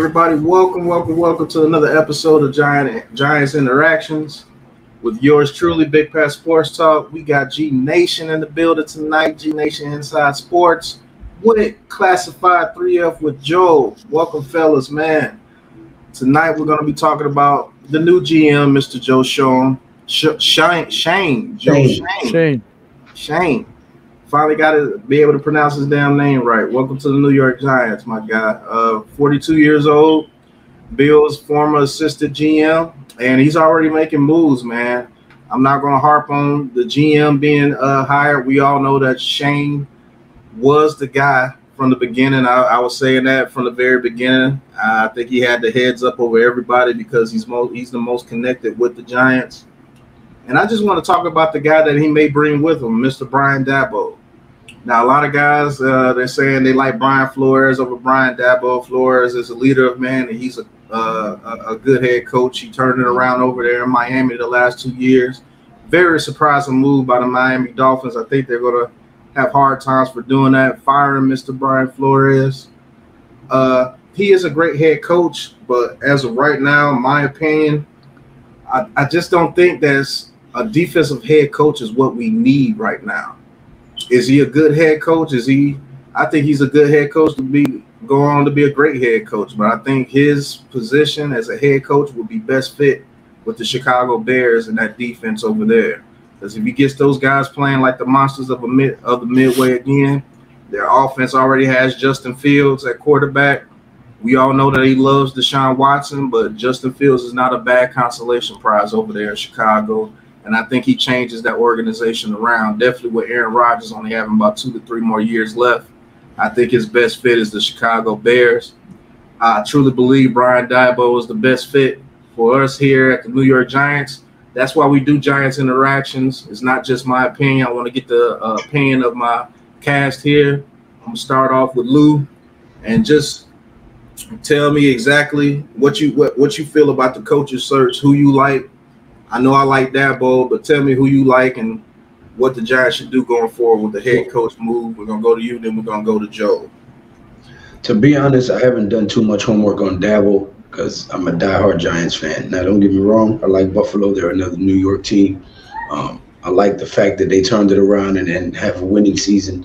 everybody. Welcome to another episode of Giants Interactions with yours truly, Big Pat Sports Talk. We got G Nation in the building tonight. G Nation Inside Sports with Classified 3F with Joe. Welcome, fellas, man. Tonight we're going to be talking about the new GM, Mr. Joe Shane. Finally got to be able to pronounce his damn name right. Welcome to the New York Giants, my guy. 42 years old, Bill's former assistant GM, and he's already making moves, man. I'm not going to harp on the GM being hired. We all know that Shane was the guy from the beginning. I was saying that from the very beginning. I think he had the heads up over everybody because he's the most connected with the Giants. And I just want to talk about the guy that he may bring with him, Mr. Brian Daboll. Now, a lot of guys, they're saying they like Brian Flores over Brian Daboll. Flores is a leader of men, and he's a good head coach. He turned it around over there in Miami the last 2 years. Very surprising move by the Miami Dolphins. I think they're going to have hard times for doing that, firing Mr. Brian Flores. He is a great head coach, but as of right now, in my opinion, I just don't think there's a defensive head coach is what we need right now. Is he a good head coach? I think he's a good head coach to go on to be a great head coach, but I think his position as a head coach would be best fit with the Chicago Bears and that defense over there. Because if he gets those guys playing like the monsters of the Midway again, their offense already has Justin Fields at quarterback. We all know that he loves Deshaun Watson, but Justin Fields is not a bad consolation prize over there in Chicago. And I think he changes that organization around. Definitely with Aaron Rodgers only having about 2 to 3 more years left, I think his best fit is the Chicago Bears. I truly believe Brian Daboll is the best fit for us here at the New York Giants. That's why we do Giants Interactions. It's not just my opinion. I want to get the opinion of my cast here. I'm going to start off with Lou and just tell me exactly what you feel about the coach's search, who you like. I know I like Daboll, but tell me who you like and what the Giants should do going forward with the head coach move. We're going to go to you, then we're going to go to Joe. To be honest, I haven't done too much homework on Daboll because I'm a diehard Giants fan. Now, don't get me wrong. I like Buffalo. They're another New York team. I like the fact that they turned it around and have a winning season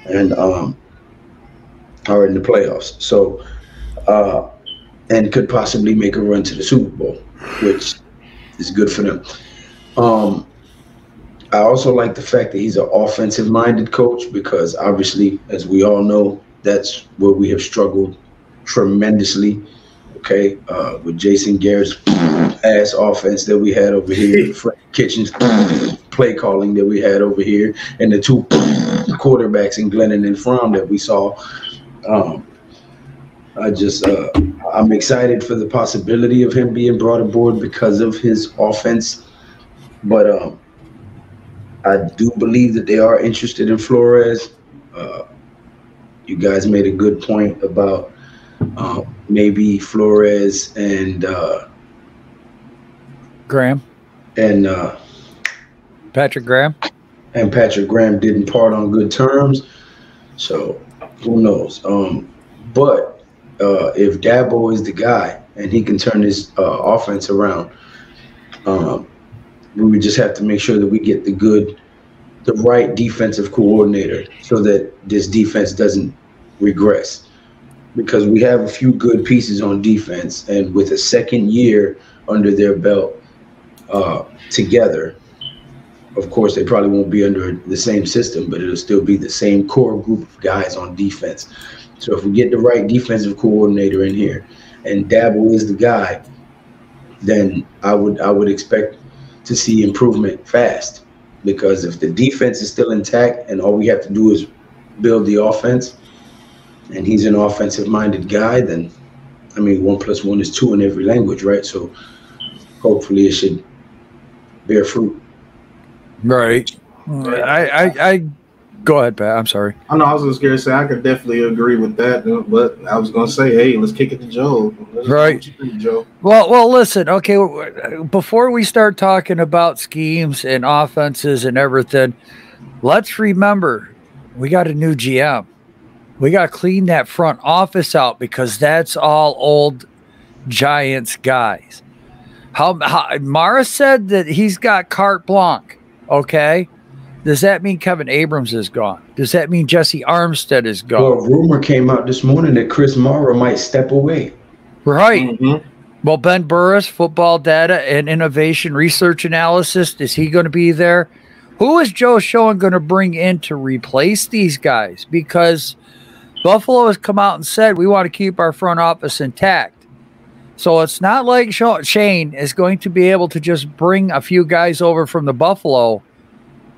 and are in the playoffs. So, and could possibly make a run to the Super Bowl, which is good for them. I also like the fact that he's an offensive-minded coach because obviously, as we all know, that's where we have struggled tremendously. Okay, with Jason Garrett's ass offense that we had over here, Frank Kitchen's play calling that we had over here, and the 2 quarterbacks in Glennon and Fromm that we saw. I'm excited for the possibility of him being brought aboard because of his offense. But I do believe that they are interested in Flores. You guys made a good point about maybe Flores and Graham and Patrick Graham. And Patrick Graham didn't part on good terms. So who knows? But if Daboll is the guy and he can turn his offense around, we would just have to make sure that we get the right defensive coordinator so that this defense doesn't regress. Because we have a few good pieces on defense, and with a second year under their belt together, of course, they probably won't be under the same system, but it'll still be the same core group of guys on defense. So if we get the right defensive coordinator in here and Daboll is the guy, then I would expect to see improvement fast. Because if the defense is still intact and all we have to do is build the offense and he's an offensive-minded guy, then, 1 + 1 is 2 in every language, right? So hopefully it should bear fruit. Right. I go ahead, Pat. I'm sorry. I know I was just going to say I could definitely agree with that, but I was going to say, hey, let's kick it to Joe. Right, think, Joe. Well, listen. Okay, before we start talking about schemes and offenses and everything, let's remember we got a new GM. We got to clean that front office out because that's all old Giants guys. How Mara said that he's got carte blanche. Okay. Does that mean Kevin Abrams is gone? Does that mean Jesse Armstead is gone? Well, a rumor came out this morning that Chris Mara might step away. Right. Mm-hmm. Well, Ben Burris, football data and innovation research analysis, is he going to be there? Who is Joe Schoen going to bring in to replace these guys? Because Buffalo has come out and said we want to keep our front office intact. So it's not like Shane is going to be able to just bring a few guys over from the Buffalo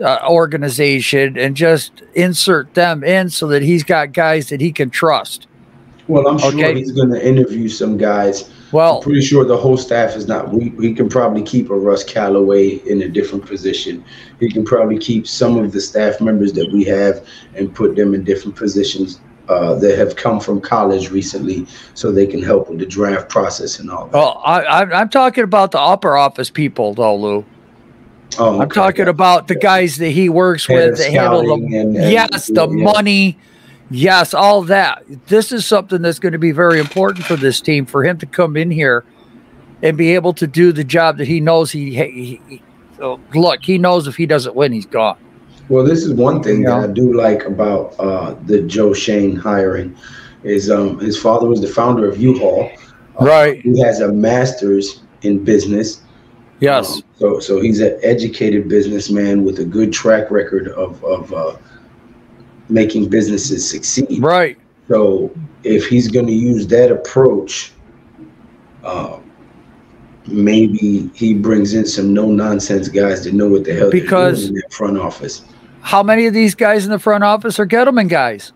organization and just insert them in so that he's got guys that he can trust. Well, I'm sure he's going to interview some guys. Well, I'm pretty sure the whole staff is not. We can probably keep a Russ Callaway in a different position. He can probably keep some of the staff members that we have and put them in different positions that have come from college recently, so they can help with the draft process and all that. Well, I'm talking about the upper office people, though, Lou. Oh, okay. I'm talking about the guys that he works with that handle the money. Yes, all that. This is something that's going to be very important for this team, for him to come in here and be able to do the job that he knows look, he knows if he doesn't win, he's gone. Well, this is one thing that I do like about the Joe Schoen hiring is his father was the founder of U-Haul. Right. He has a master's in business. Yes. So he's an educated businessman with a good track record of making businesses succeed. Right. So if he's going to use that approach, maybe he brings in some no-nonsense guys that know what the hell they're doing in that front office. How many of these guys in the front office are Gettleman guys?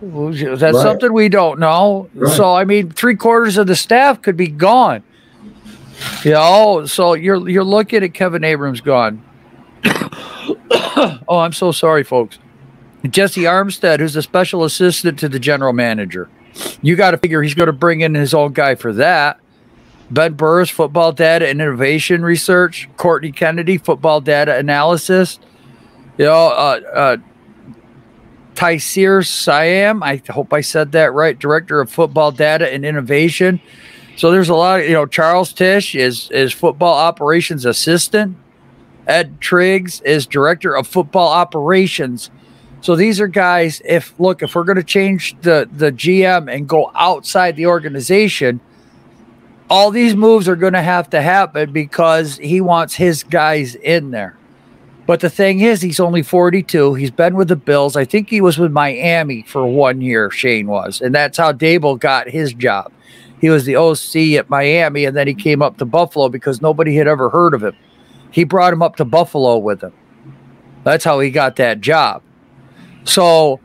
That's something we don't know. Right. So, I mean, 3/4 of the staff could be gone. So you're looking at Kevin Abrams gone. Oh, I'm so sorry, folks. Jesse Armstead, who's a special assistant to the general manager. You got to figure he's going to bring in his own guy for that. Ben Burris, football data and innovation research. Courtney Kennedy, football data analysis. Taisir Siam, I hope I said that right, director of football data and innovation. So there's a lot of, Charles Tisch is football operations assistant. Ed Triggs is director of football operations. So these are guys, if we're going to change the GM and go outside the organization, all these moves are going to happen because he wants his guys in there. But the thing is, he's only 42. He's been with the Bills. I think he was with Miami for 1 year, Shane was. And that's how Dable got his job. He was the OC at Miami, and then he came up to Buffalo because nobody had ever heard of him. He brought him up to Buffalo with him. That's how he got that job. So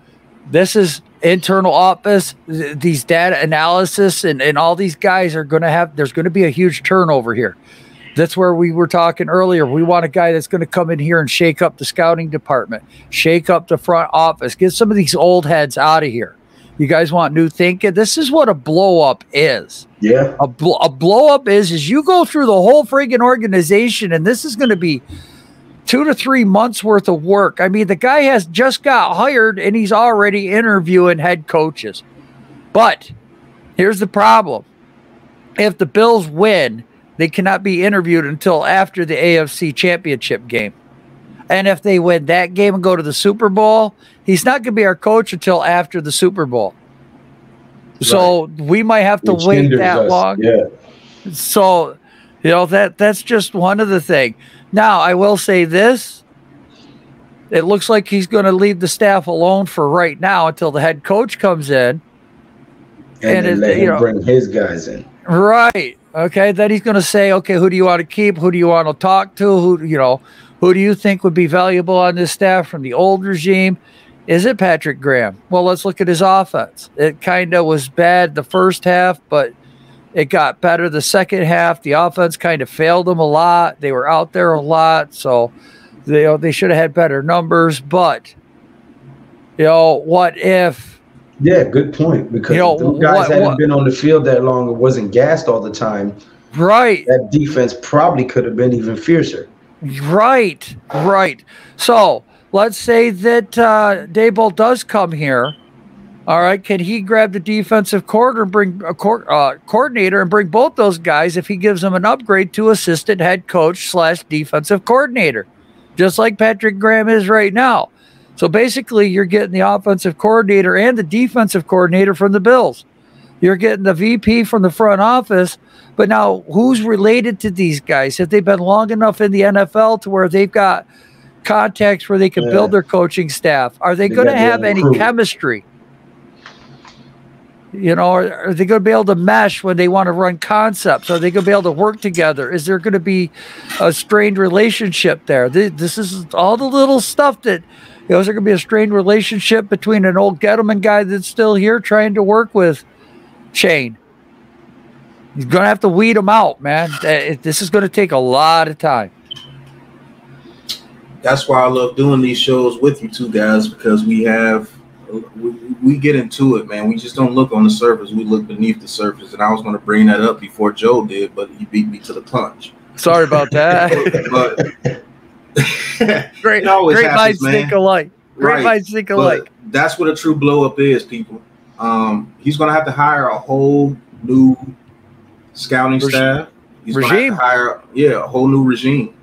this is internal office, these data analysis, and all these guys are going to have, there's going to be a huge turnover here. That's where we were talking earlier. We want a guy that's going to come in here and shake up the scouting department, shake up the front office, get some of these old heads out of here. You guys want new thinking? This is what a blow up is. Yeah. A blow up is you go through the whole friggin' organization, and this is going to be 2 to 3 months worth of work. I mean, the guy has just got hired and he's already interviewing head coaches. But here's the problem. If the Bills win, they cannot be interviewed until after the AFC Championship game. And if they win that game and go to the Super Bowl, he's not going to be our coach until after the Super Bowl. Right. So we might have to wait that long. Yeah. So, that's just one of the things. Now, I will say this. It looks like he's going to leave the staff alone for right now until the head coach comes in. And let him bring his guys in. Right. Okay. Then he's going to say, okay, who do you want to keep? Who do you want to talk to? Who do you think would be valuable on this staff from the old regime? Is it Patrick Graham? Well, let's look at his offense. It kind of was bad the first half, but it got better the second half. The offense kind of failed them a lot. They were out there a lot, so they should have had better numbers. But what if? Yeah, good point. Because if the guys hadn't been on the field that long, it wasn't gassed all the time. Right. That defense probably could have been even fiercer. Right. So let's say that Daboll does come here All right, can he grab the defensive coordinator and bring both those guys if he gives them an upgrade to assistant head coach / defensive coordinator, just like Patrick Graham is right now? So basically, you're getting the offensive coordinator and the defensive coordinator from the Bills. You're getting the VP from the front office. But now, who's related to these guys? Have they been long enough in the NFL to where they've got contacts where they can build their coaching staff? Are they going to have any chemistry? You know, are they going to be able to mesh when they want to run concepts? Are they going to be able to work together? Is there going to be a strained relationship there? This is all the little stuff that, you know, is there going to be a strained relationship between an old Gettleman guy that's still here trying to work with Shane? He's going to have to weed them out, man. This is going to take a lot of time. That's why I love doing these shows with you two guys, because we get into it, man. We just don't look on the surface. We look beneath the surface. And I was going to bring that up before Joe did, but he beat me to the punch. Sorry about that. Great minds think alike. Great minds think alike. That's what a true blow up is, people. He's going to have to hire a whole new scouting staff. He's going to have to hire, a whole new regime.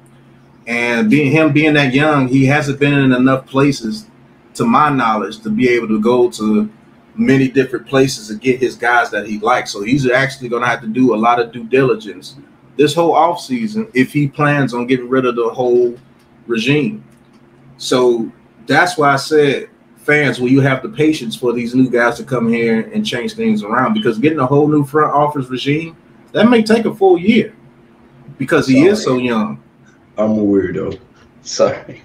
And being that young, he hasn't been in enough places, to my knowledge, to be able to go to many different places and get his guys that he likes. So he's actually going to have to do a lot of due diligence this whole offseason if he plans on getting rid of the whole regime. So that's why I said, fans, will you have the patience for these new guys to come here and change things around? Because getting a whole new front office regime, that may take a full year because he is so young. I'm a weirdo. Sorry.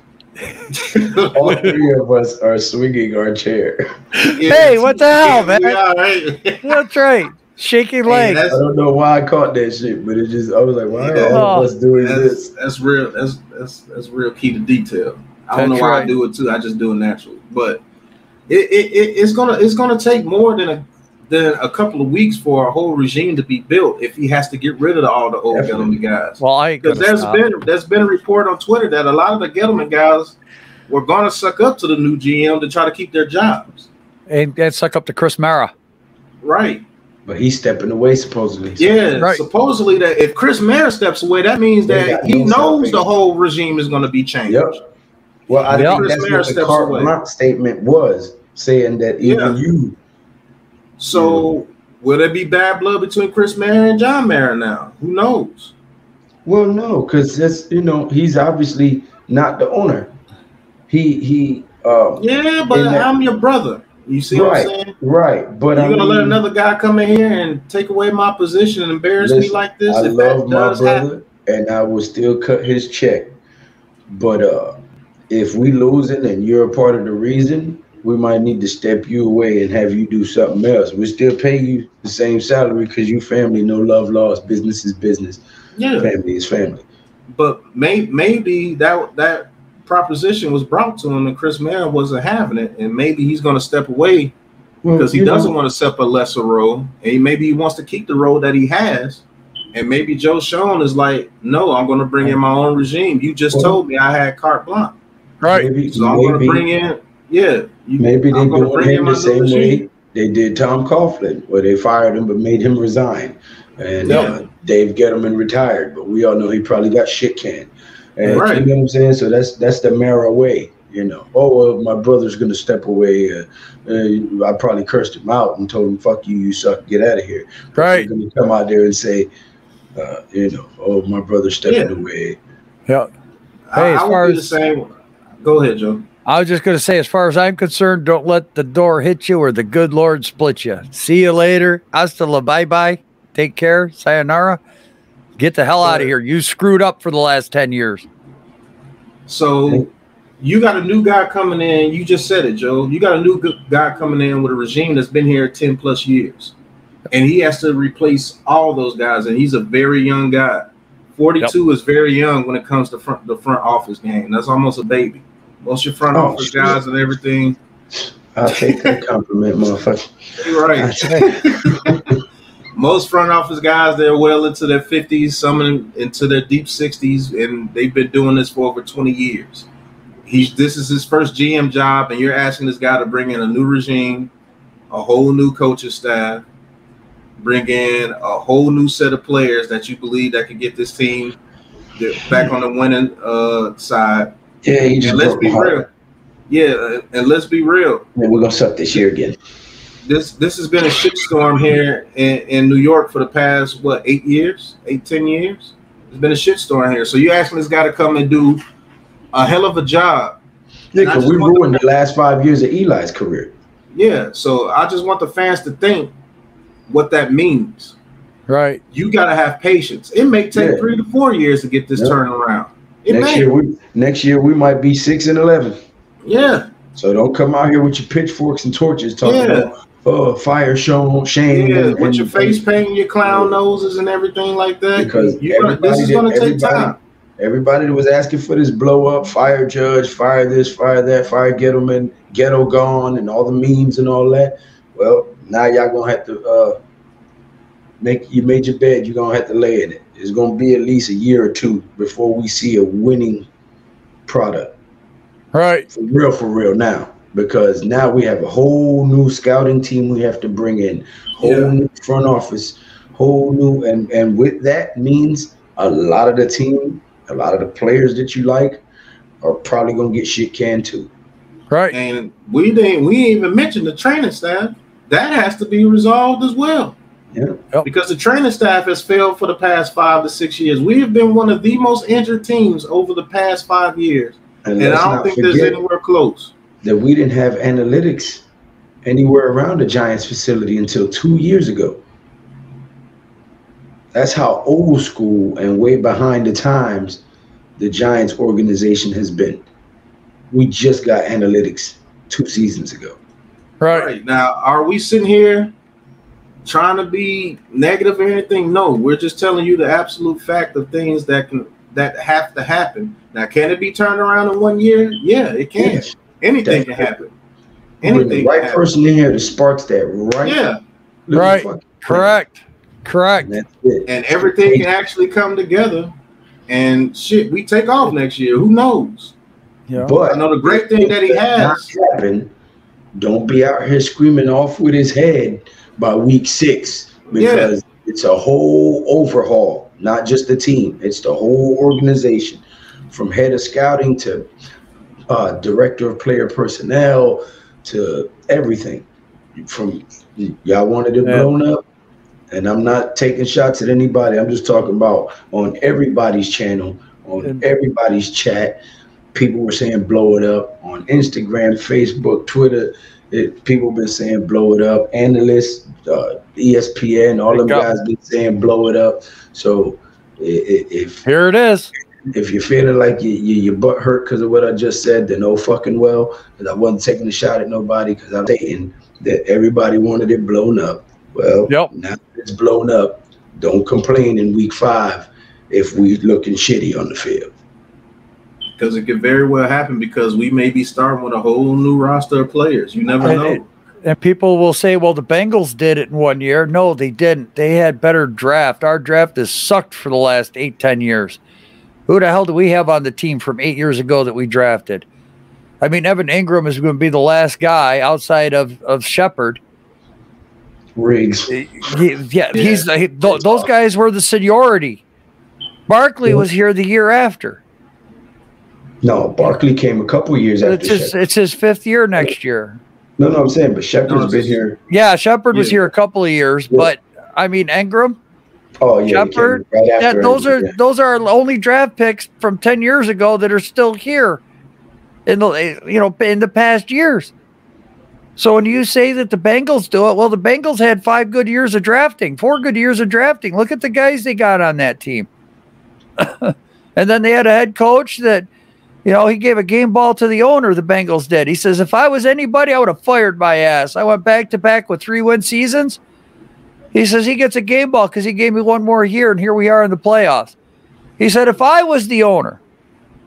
All three of us are swinging our chair. Yeah, hey, what the hell, man? Right. That's right. Shaking legs. I don't know why I caught that shit, but it just, I was like, why are all of us doing this? That's real. That's real key to detail. I don't know why I do it too. I just do it naturally. But it's gonna take more than a couple of weeks for a whole regime to be built if he has to get rid of all the old Gettleman guys. Well, because there's been a report on Twitter that a lot of the Gettleman guys were gonna suck up to the new GM to try to keep their jobs and suck up to Chris Mara. Right. But he's stepping away supposedly. So. Yeah, right. Supposedly that if Chris Mara steps away, that means that he knows the whole regime is going to be changed. Yep. Well, I think that's what the carte blanche statement was, saying that even you. So will there be bad blood between Chris Mara and John Mara now? Who knows? Well, no, because that's he's obviously not the owner. But I'm your brother. You see what I'm saying? Right. But you're gonna let another guy come in here and take away my position and embarrass me like this? I love my brother, and I will still cut his check. But if we lose it and you're a part of the reason, we might need to step you away and have you do something else. We still pay you the same salary because you family, no love lost. Business is business. Yeah. Family is family. But maybe that proposition was brought to him and Chris Mara wasn't having it, and maybe he's going to step away because he doesn't want to accept a lesser role, and maybe he wants to keep the role that he has, and maybe Joe Schoen is like, no, I'm going to bring in my own regime. You just told me I had carte blanche, right? So I'm going to bring in, maybe they do him the same way they did Tom Coughlin, where they fired him but made him resign, and Dave Gettleman retired, but we all know he probably got shit canned. And you know what I'm saying? So that's the Mara way, Oh, well, my brother's going to step away. I probably cursed him out and told him, fuck you, you suck, get out of here. Right. He's going to come out there and say, oh, my brother's stepping away. Yeah. Hey, I would be the same. Go ahead, Joe. I was just going to say, as far as I'm concerned, don't let the door hit you or the good Lord split you. See you later. Hasta la bye-bye. Take care. Sayonara. Get the hell out of here. You screwed up for the last 10 years. So you got a new guy coming in. You just said it, Joe. You got a new guy coming in with a regime that's been here 10 plus years. And he has to replace all those guys. And he's a very young guy. 42 is very young when it comes to the front office game. That's almost a baby. Most of your front office guys and everything. I'll take that compliment, motherfucker. You're right. Most front office guys, they're well into their 50s, some into their deep 60s, and they've been doing this for over 20 years. This is his first GM job, and you're asking this guy to bring in a new regime a whole new coaching staff, bring in a whole new set of players that you believe that could get this team back on the winning side. Yeah, you just let's be real. Yeah, and let's be real. Yeah, we're gonna suck this year again. This has been a shitstorm here in New York for the past 8 years, 10 years. It's been a shitstorm here. So you asking this guy to come and do a hell of a job. Yeah, because we ruined the last 5 years of Eli's career. Yeah, so I just want the fans to think what that means. Right. You got to have patience. It may take 3 to 4 years to get this turnaround. Next year we might be 6-11. Yeah. So don't come out here with your pitchforks and torches talking about fire shame. Yeah, with your face paint, your clown noses and everything like that. Because this is going to take time. Everybody that was asking for this blow up, fire Judge, fire this, fire that, fire Gettleman, ghetto gone, and all the memes and all that. Well, now y'all gonna have to made your bed. You're gonna have to lay in it. It's gonna be at least a year or two before we see a winning product. Right. For real now. Because now we have a whole new scouting team we have to bring in, whole new front office, whole new, and with that means a lot of the team, a lot of the players that you like are probably gonna get shit canned too. Right. And we ain't even mentioned the training staff. That has to be resolved as well. Yeah. Because the training staff has failed for the past 5 to 6 years. We have been one of the most injured teams over the past 5 years. And I don't think there's anywhere close. That we didn't have analytics anywhere around the Giants facility until 2 years ago. That's how old school and way behind the times the Giants organization has been. We just got analytics 2 seasons ago. Right. Now, are we sitting here trying to be negative or anything? No, we're just telling you the absolute fact of things that have to happen. Now, can it be turned around in 1 year? Yeah, it can. Yes. Anything can happen. Anything. The right person in here that sparks that, right? Yeah. Right. Correct. And that's it. And everything can actually come together. And shit, we take off next year. Who knows? Yeah. But I know the great thing that he has. Don't be out here screaming off with his head by week 6 because it's a whole overhaul, not just the team. It's the whole organization, from head of scouting to director of player personnel to everything. From y'all wanted it blown up, and I'm not taking shots at anybody. I'm just talking about on everybody's channel, on everybody's chat. People were saying blow it up on Instagram, Facebook, Twitter. People been saying blow it up. Analysts, ESPN, all them guys been saying blow it up. So if here it is. If you're feeling like your butt hurt because of what I just said, then oh fucking well, because I wasn't taking a shot at nobody, because I'm saying that everybody wanted it blown up. Well, now that it's blown up, don't complain in week 5 if we looking shitty on the field. Because it could very well happen, because we may be starting with a whole new roster of players. You never know. And people will say, well, the Bengals did it in 1 year. No, they didn't. They had better draft. Our draft has sucked for the last 8-10 years. Who the hell do we have on the team from 8 years ago that we drafted? I mean, Evan Ingram is going to be the last guy outside of Shepard. Riggs. Those guys were the seniority. Barkley was here the year after. No, Barkley came a couple years after. It's his 5th year next year. No, I'm saying, but Shepard's been here. Yeah, Shepard was here a couple of years, but I mean Ingram. Oh yeah, Shepard. Right those are only draft picks from 10 years ago that are still here in the past years. So when you say that the Bengals do it, well, the Bengals had 5 good years of drafting, 4 good years of drafting. Look at the guys they got on that team. And then they had a head coach that, he gave a game ball to the owner, the Bengals did. He says, if I was anybody, I would have fired my ass. I went back-to-back with 3-win seasons. He says he gets a game ball because he gave me 1 more year, and here we are in the playoffs. He said, if I was the owner,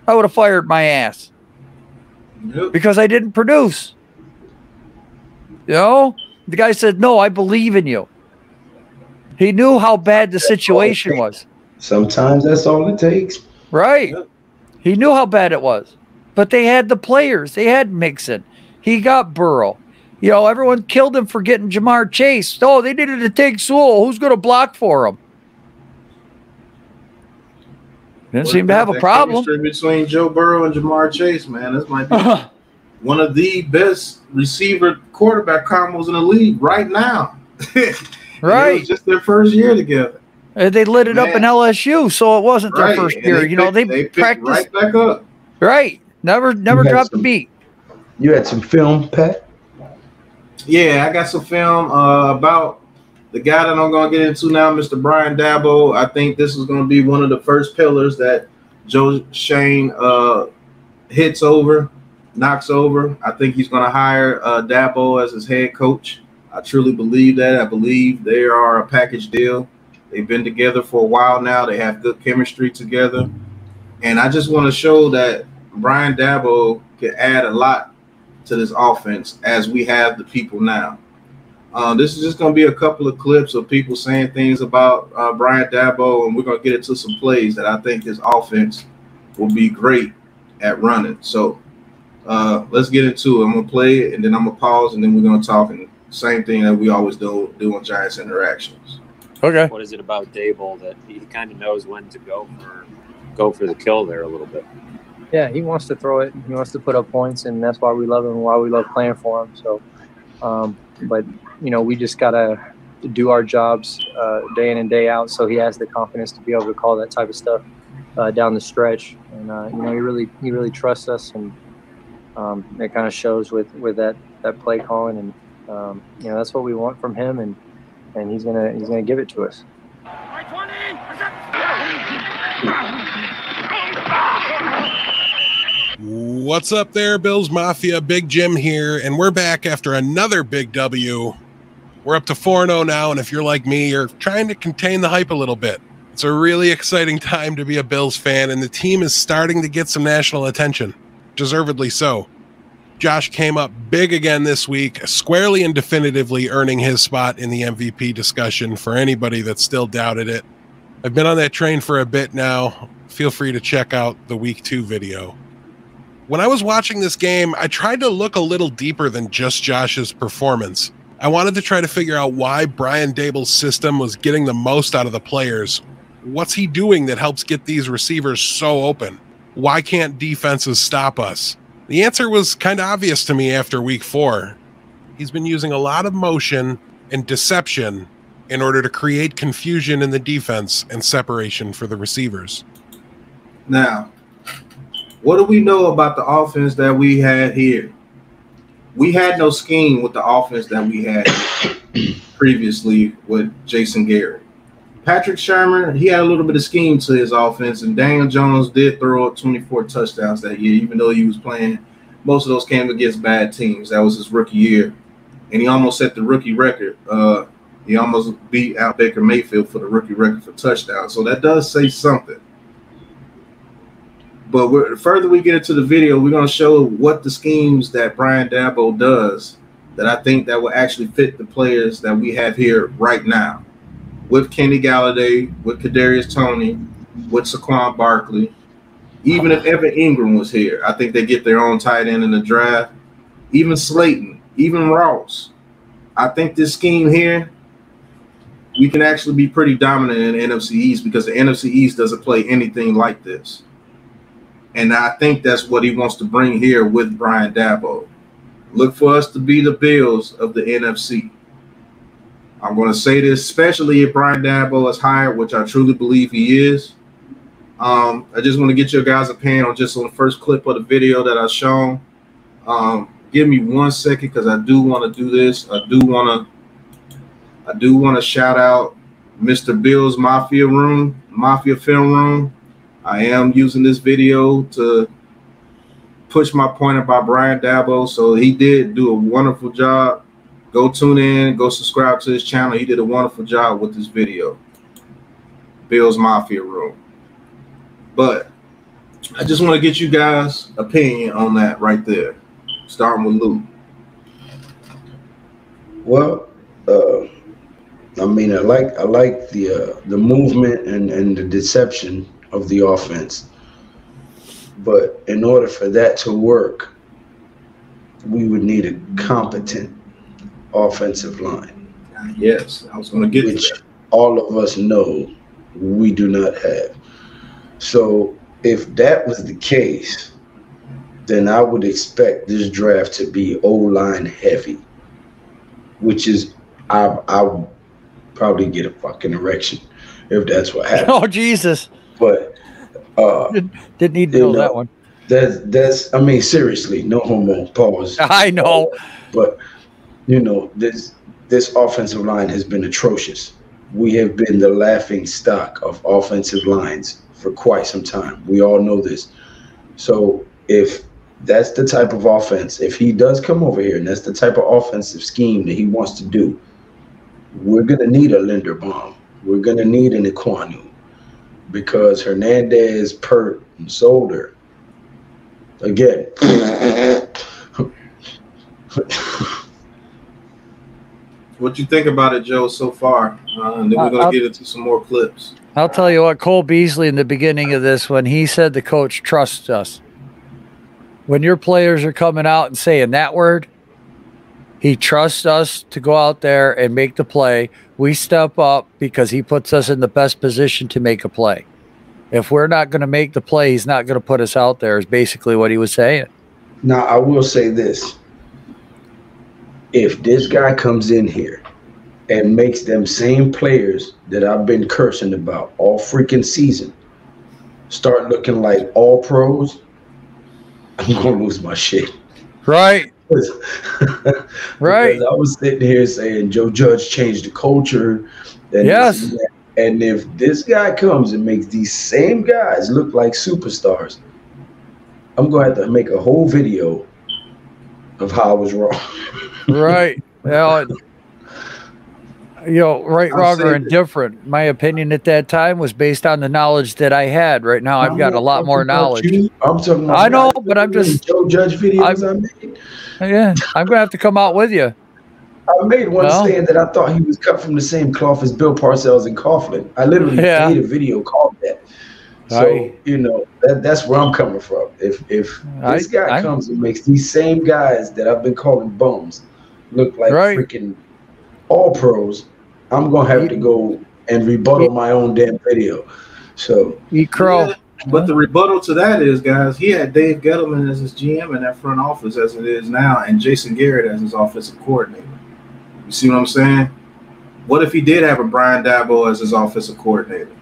I would have fired my ass because I didn't produce. The guy said, no, I believe in you. He knew how bad the situation was. Sometimes that's all it takes. Right. He knew how bad it was. But they had the players. They had Mixon. He got Burrow. You know, everyone killed him for getting Jamar Chase. Oh, they needed to take Sewell. Who's going to block for him? Didn't seem to have a problem. Between Joe Burrow and Jamar Chase, man, this might be one of the best receiver quarterback combos in the league right now. Right. It was just their first year together. They lit it up in LSU, so it wasn't their first year. You know, they practiced right back up. Right. Never dropped a beat. You had some film, Pat? Yeah, I got some film about the guy that I'm going to get into now, Mr. Brian Dabo. I think this is going to be one of the first pillars that Joe Shane knocks over. I think he's going to hire Dabo as his head coach. I truly believe that. I believe they are a package deal. They've been together for a while now. They have good chemistry together. And I just want to show that Brian Dabo can add a lot to this offense as we have the people now. This is just going to be a couple of clips of people saying things about Brian Dabo, and we're going to get into some plays that I think this offense will be great at running. So let's get into it. I'm going to play it, and then I'm going to pause, and then we're going to talk. And same thing that we always do on Giants Interactions. Okay. What is it about Dable that he kind of knows when to go for the kill there a little bit? Yeah, he wants to throw it. He wants to put up points, and that's why we love him and why we love playing for him. So, but, you know, we just got to do our jobs day in and day out, so he has the confidence to be able to call that type of stuff down the stretch. And, you know, he really trusts us, and it kind of shows with that play calling. And, you know, that's what we want from him, and he's gonna give it to us. What's up there, Bills Mafia? Big Jim here, and we're back after another big W. We're up to 4-0 now, and if you're like me, you're trying to contain the hype a little bit. It's a really exciting time to be a Bills fan, and the team is starting to get some national attention. Deservedly so. Josh came up big again this week, squarely and definitively earning his spot in the MVP discussion for anybody that still doubted it. I've been on that train for a bit now. Feel free to check out the Week 2 video. When I was watching this game, I tried to look a little deeper than just Josh's performance. I wanted to try to figure out why Brian Dable's system was getting the most out of the players. What's he doing that helps get these receivers so open? Why can't defenses stop us? The answer was kind of obvious to me after Week 4. He's been using a lot of motion and deception in order to create confusion in the defense and separation for the receivers. Now, what do we know about the offense that we had here? We had no scheme with the offense that we had previously with Jason Garrett. Patrick Sherman, he had a little bit of scheme to his offense, and Daniel Jones did throw up 24 touchdowns that year, even though he was playing. Most of those came against bad teams. That was his rookie year, and he almost set the rookie record. He almost beat out Baker Mayfield for the rookie record for touchdowns. So that does say something. But the further we get into the video, we're going to show what the schemes that Brian Dabo does that I think that will actually fit the players that we have here right now. With Kenny Galladay, with Kadarius Toney, with Saquon Barkley. Even if Evan Ingram was here, I think they get their own tight end in the draft. Even Slayton, even Ross. I think this scheme here, we can actually be pretty dominant in the NFC East because the NFC East doesn't play anything like this. And I think that's what he wants to bring here with Brian Dabo. Look for us to be the Bills of the NFC. I'm going to say this, especially if Brian Dabo is hired, which I truly believe he is. I just want to get your guys' opinion on the first clip of the video that I've shown. Give me 1 second because I do want to do this. I do want to shout out Mr. Bill's Mafia Film Room. I am using this video to push my point about Brian Dabo. So he did do a wonderful job. Go tune in, go subscribe to his channel. He did a wonderful job with this video. Bill's Mafia Room. But I just want to get you guys' opinion on that right there. Starting with Lou. Well, I mean, I like the movement and the deception of the offense, but in order for that to work, we would need a competent offensive line. Yes, I was going to get to which that. all of us know we do not have. So if that was the case, then I would expect this draft to be O-line heavy, which is I'll probably get a fucking erection if that's what happens. Oh, Jesus. But didn't need to know that one. That's I mean, seriously, no homo, pause. I know. But you know, this offensive line has been atrocious. We have been the laughing stock of offensive lines for quite some time. We all know this. So if that's the type of offense, if he does come over here and that's the type of offensive scheme that he wants to do, we're going to need a Linderbaum. We're going to need an Ekwonu because Hernandez, Pert, and Solder, again, what you think about it, Joe, so far? And then we're going to get into some more clips. I'll tell you what, Cole Beasley in the beginning of this, when he said the coach trusts us, when your players are coming out and saying that word, he trusts us to go out there and make the play. We step up because he puts us in the best position to make a play. If we're not going to make the play, he's not going to put us out there, is basically what he was saying. Now, I will say this. If this guy comes in here and makes them same players that I've been cursing about all freaking season start looking like all pros, I'm going to lose my shit. Right. Right. I was sitting here saying Joe Judge changed the culture. And yes. And if this guy comes and makes these same guys look like superstars, I'm going to have to make a whole video of how I was wrong. Right. Well, you know, right, wrong, or indifferent. My opinion at that time was based on the knowledge that I had. Right now, I've got a lot more knowledge. I'm talking about. I know, but I'm just Joe Judge videos I made. Yeah, I'm gonna have to come out with you. I made one saying that I thought he was cut from the same cloth as Bill Parcells and Coughlin. I literally made a video called that. So you know that's where I'm coming from. If this guy comes and makes these same guys that I've been calling bums look like freaking all pros, I'm gonna have to go and rebuttal my own damn video. So crow. Yeah, but the rebuttal to that is, guys, he had Dave Gettleman as his GM in that front office as it is now, and Jason Garrett as his offensive coordinator. You see what I'm saying? What if he did have a Brian Daboll as his offensive coordinator?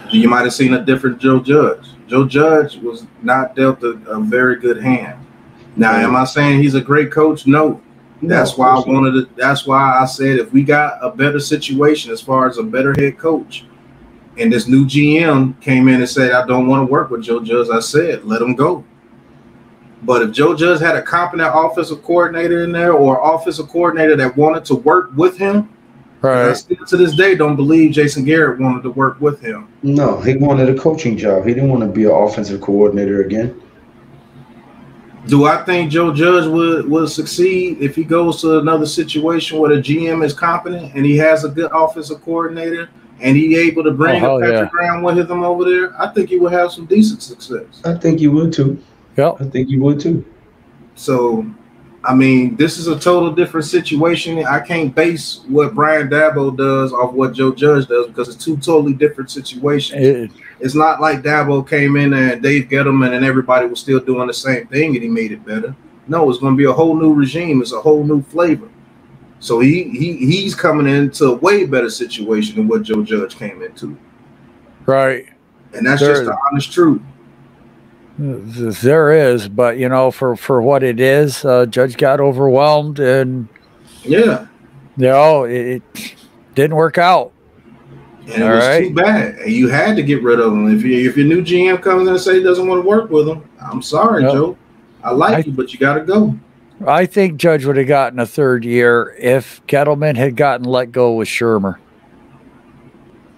You might have seen a different Joe Judge. Joe Judge was not dealt a very good hand. Now, am I saying he's a great coach? No. That's why I wanted to. That's why I said if we got a better situation as far as a better head coach, and this new GM came in and said, I don't want to work with Joe Judge, I said, let him go. But if Joe Judge had a competent offensive coordinator in there or offensive coordinator that wanted to work with him, I still to this day don't believe Jason Garrett wanted to work with him. No, he wanted a coaching job. He didn't want to be an offensive coordinator again. Do I think Joe Judge would succeed if he goes to another situation where the GM is competent and he has a good offensive coordinator and he able to bring a Patrick Graham with him over there? I think he would have some decent success. I think he would too. Yeah, I think he would too. So, I mean, this is a total different situation. I can't base what Brian Daboll does off what Joe Judge does because it's two totally different situations. It's not like Daboll came in and Dave Gettleman and everybody was still doing the same thing and he made it better. No, it's going to be a whole new regime. It's a whole new flavor. So he's coming into a way better situation than what Joe Judge came into. Right. And that's just the honest truth. There is, but you know, for what it is, Judge got overwhelmed, and you know, it didn't work out. And it was too bad. And you had to get rid of him. If your new GM comes in and say he doesn't want to work with him, I'm sorry, Joe. I like you, but you got to go. I think Judge would have gotten a third year if Gettleman had gotten let go with Shermer.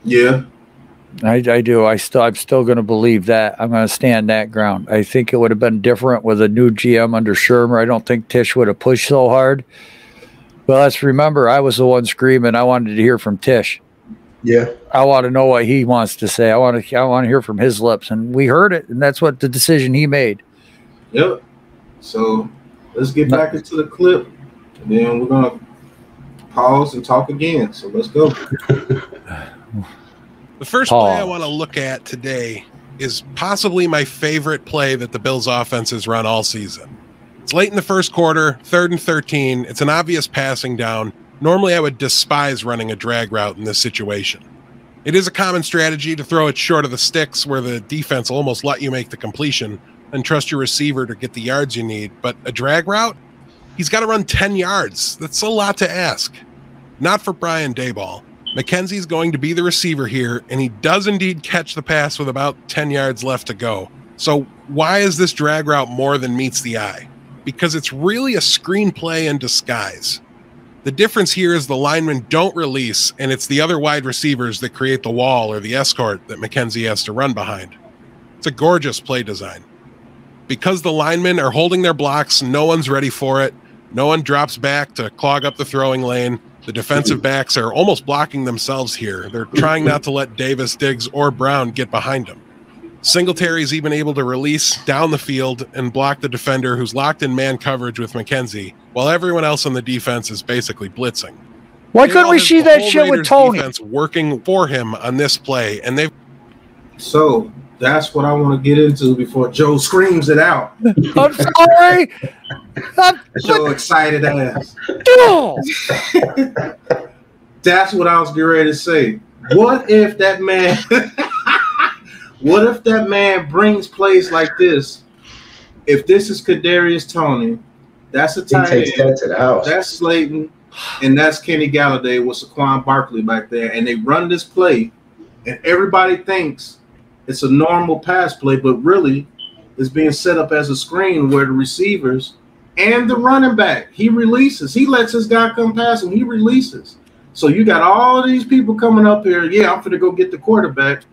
Yeah. I do. I'm still going to believe that. I'm going to stand that ground. I think it would have been different with a new GM under Shermer. I don't think Tisch would have pushed so hard. But let's remember, I was the one screaming. I wanted to hear from Tisch. Yeah. I want to know what he wants to say. I want to hear from his lips, and we heard it, and that's what the decision he made. Yep. So let's get back into the clip, and then we're gonna pause and talk again. So let's go. The first play I want to look at today is possibly my favorite play that the Bills offense has run all season. It's late in the first quarter, 3rd and 13. It's an obvious passing down. Normally, I would despise running a drag route in this situation. It is a common strategy to throw it short of the sticks where the defense will almost let you make the completion and trust your receiver to get the yards you need. But a drag route, he's got to run 10 yards. That's a lot to ask. Not for Brian Daboll. McKenzie's going to be the receiver here, and he does indeed catch the pass with about 10 yards left to go. So why is this drag route more than meets the eye? Because it's really a screenplay in disguise. The difference here is the linemen don't release, and it's the other wide receivers that create the wall or the escort that McKenzie has to run behind. It's a gorgeous play design. Because the linemen are holding their blocks, no one's ready for it. No one drops back to clog up the throwing lane. The defensive backs are almost blocking themselves here. They're trying not to let Davis, Diggs, or Brown get behind them. Singletary's even able to release down the field and block the defender who's locked in man coverage with McKenzie, while everyone else on the defense is basically blitzing. Why couldn't we see that shit with Tony? Defense working for him on this play, and they've. So that's what I want to get into before Joe screams it out. I'm sorry. So excited ass. Oh. That's what I was getting ready to say. What if that man? What if that man brings plays like this? If this is Kadarius Toney, that's a tight end. That to the house. That's Slayton, and that's Kenny Galladay with Saquon Barkley back there, and they run this play, and everybody thinks it's a normal pass play, but really it's being set up as a screen where the receivers and the running back, he releases. He lets his guy come past him. He releases. So you got all these people coming up here. Yeah, I'm going to go get the quarterback.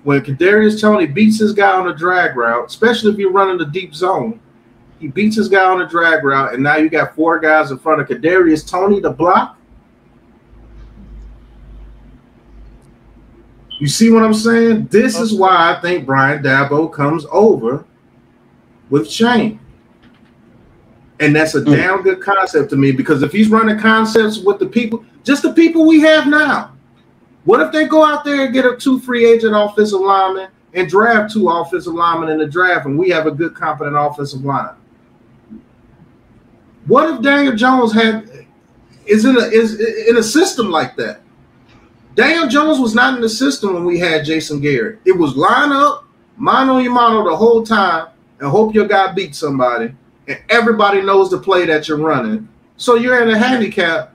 When Kadarius Toney beats his guy on a drag route, especially if you're running the deep zone, he beats his guy on a drag route, and now you got 4 guys in front of Kadarius Toney to block. You see what I'm saying? This is why I think Brian Daboll comes over with Shane. And that's a damn good concept to me, because if he's running concepts with the people, just the people we have now, what if they go out there and get a 2 free agent offensive linemen and draft 2 offensive linemen in the draft, and we have a good, competent offensive line? What if Daniel Jones is in a system like that? Daniel Jones was not in the system when we had Jason Garrett. It was line up, mano a mano the whole time, and hope your guy beats somebody, and everybody knows the play that you're running. So you're in a handicap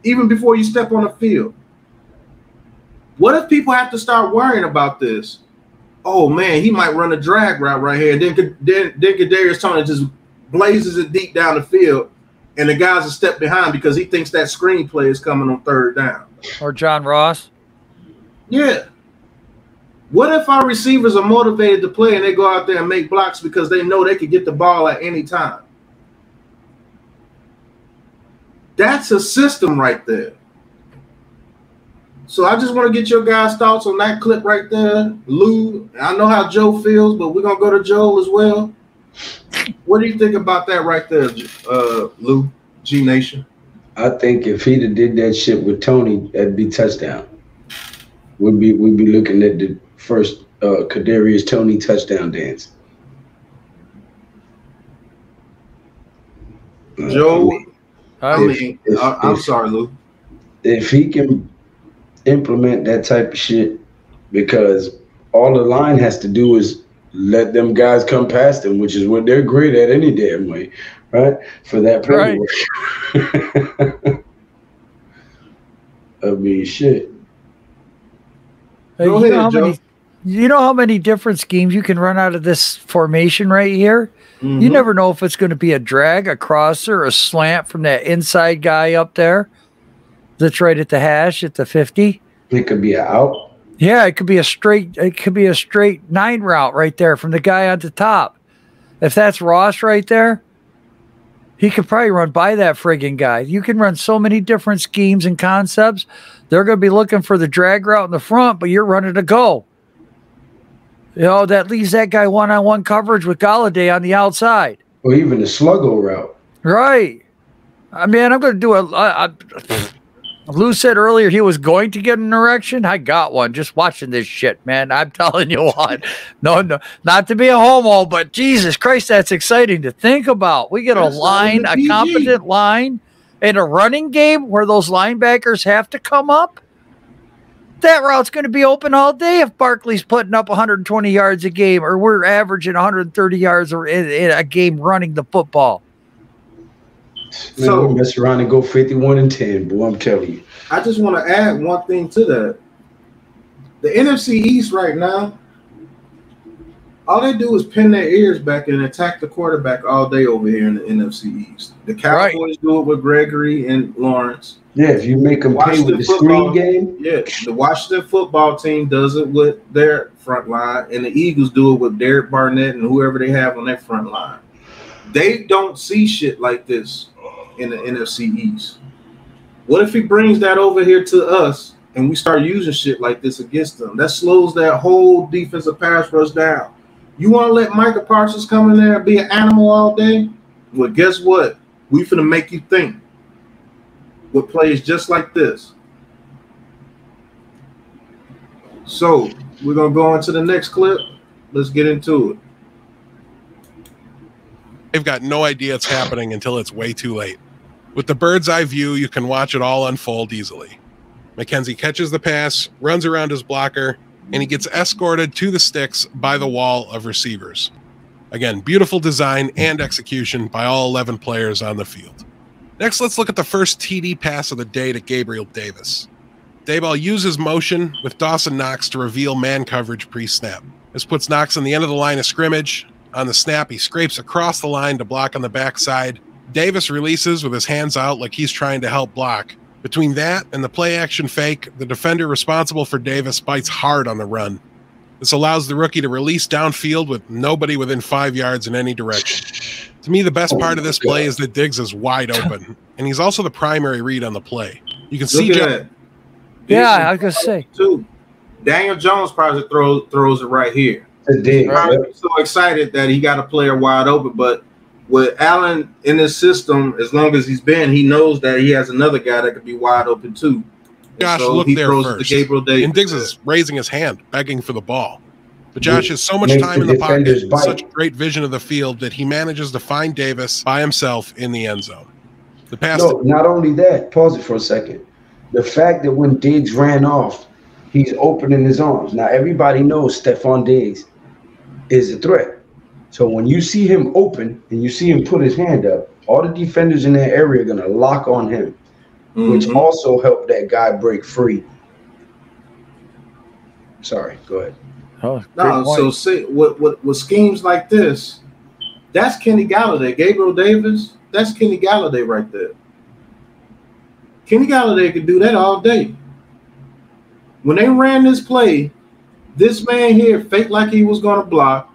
even before you step on the field. What if people have to start worrying about this? Oh, man, he might run a drag route right here. Then Kadarius Toney just blazes it deep down the field, and the guy's a step behind because he thinks that screenplay is coming on 3rd down. Or John Ross. Yeah. What if our receivers are motivated to play and they go out there and make blocks because they know they could get the ball at any time? That's a system right there. So I just want to get your guys' thoughts on that clip right there. Lou, I know how Joe feels, but we're going to go to Joel as well. What do you think about that right there, Lou, G Nation? I think if he'd have did that shit with Tony, that'd be touchdown. We'd be looking at the first Kadarius Toney touchdown dance. Joe, I'm sorry, Lou. If he can implement that type of shit, because all the line has to do is let them guys come past him, which is what they're great at any damn way, right? For that play. Right. I mean, shit. Hey, you know how many different schemes you can run out of this formation right here? Mm-hmm. You never know if it's going to be a drag, a crosser, a slant from that inside guy up there that's right at the hash at the 50. It could be an out. Yeah, it could be a straight 9 route right there from the guy on the top. If that's Ross right there, he could probably run by that friggin' guy. You can run so many different schemes and concepts. They're going to be looking for the drag route in the front, but you're running to go. You know, that leaves that guy one-on-one coverage with Galladay on the outside. Or even the sluggo route. Right. I mean, I'm going to do Lou said earlier he was going to get an erection. I got one just watching this shit, man. I'm telling you what. No, not to be a homo, but Jesus Christ, that's exciting to think about. We get a line, a competent line, in a running game where those linebackers have to come up. That route's going to be open all day if Barkley's putting up 120 yards a game, or we're averaging 130 yards in a game running the football. Man, so we'll mess around and go 51-10, boy. I'm telling you. I just want to add one thing to that. The NFC East right now, all they do is pin their ears back and attack the quarterback all day over here in the NFC East. The Cowboys do it with Gregory and Lawrence. Yeah, if you make them pay with the screen game. Yeah, the Washington football team does it with their front line, and the Eagles do it with Derek Barnett and whoever they have on their front line. They don't see shit like this in the NFC East. What if he brings that over here to us and we start using shit like this against them? That slows that whole defensive pass rush down. You want to let Micah Parsons come in there and be an animal all day? Well, guess what? We finna make you think with plays just like this. So we're going to go into the next clip. Let's get into it. They've got no idea it's happening until it's way too late. With the bird's eye view, you can watch it all unfold easily. McKenzie catches the pass, runs around his blocker, and he gets escorted to the sticks by the wall of receivers. Again, beautiful design and execution by all 11 players on the field. Next, let's look at the first TD pass of the day to Gabriel Davis. Dayball uses motion with Dawson Knox to reveal man coverage pre-snap. This puts Knox on the end of the line of scrimmage. On the snap, he scrapes across the line to block on the backside. Davis releases with his hands out like he's trying to help block. Between that and the play-action fake, the defender responsible for Davis bites hard on the run. This allows the rookie to release downfield with nobody within 5 yards in any direction. To me, the best part of this play is that Diggs is wide open, and he's also the primary read on the play. You can see that. Yeah, I was going to say. Too. Daniel Jones probably throws it right here. He's probably so excited that he got a player wide open, but with Allen in his system, as long as he's been, he knows that he has another guy that could be wide open too. Josh, so look there first. Gabriel Davis. And Diggs is raising his hand, begging for the ball. But Josh has so much time in the pocket and such great vision of the field that he manages to find Davis by himself in the end zone. The pass. No, not only that, pause it for a second. The fact that when Diggs ran off, he's opening his arms. Now, everybody knows Stephon Diggs is a threat. So when you see him open and you see him put his hand up, all the defenders in that area are going to lock on him, which also helped that guy break free. Sorry, go ahead. Oh, no, so see what schemes like this, that's Kenny Galladay. Gabriel Davis, that's Kenny Galladay right there. Kenny Galladay could do that all day. When they ran this play, this man here faked like he was going to block.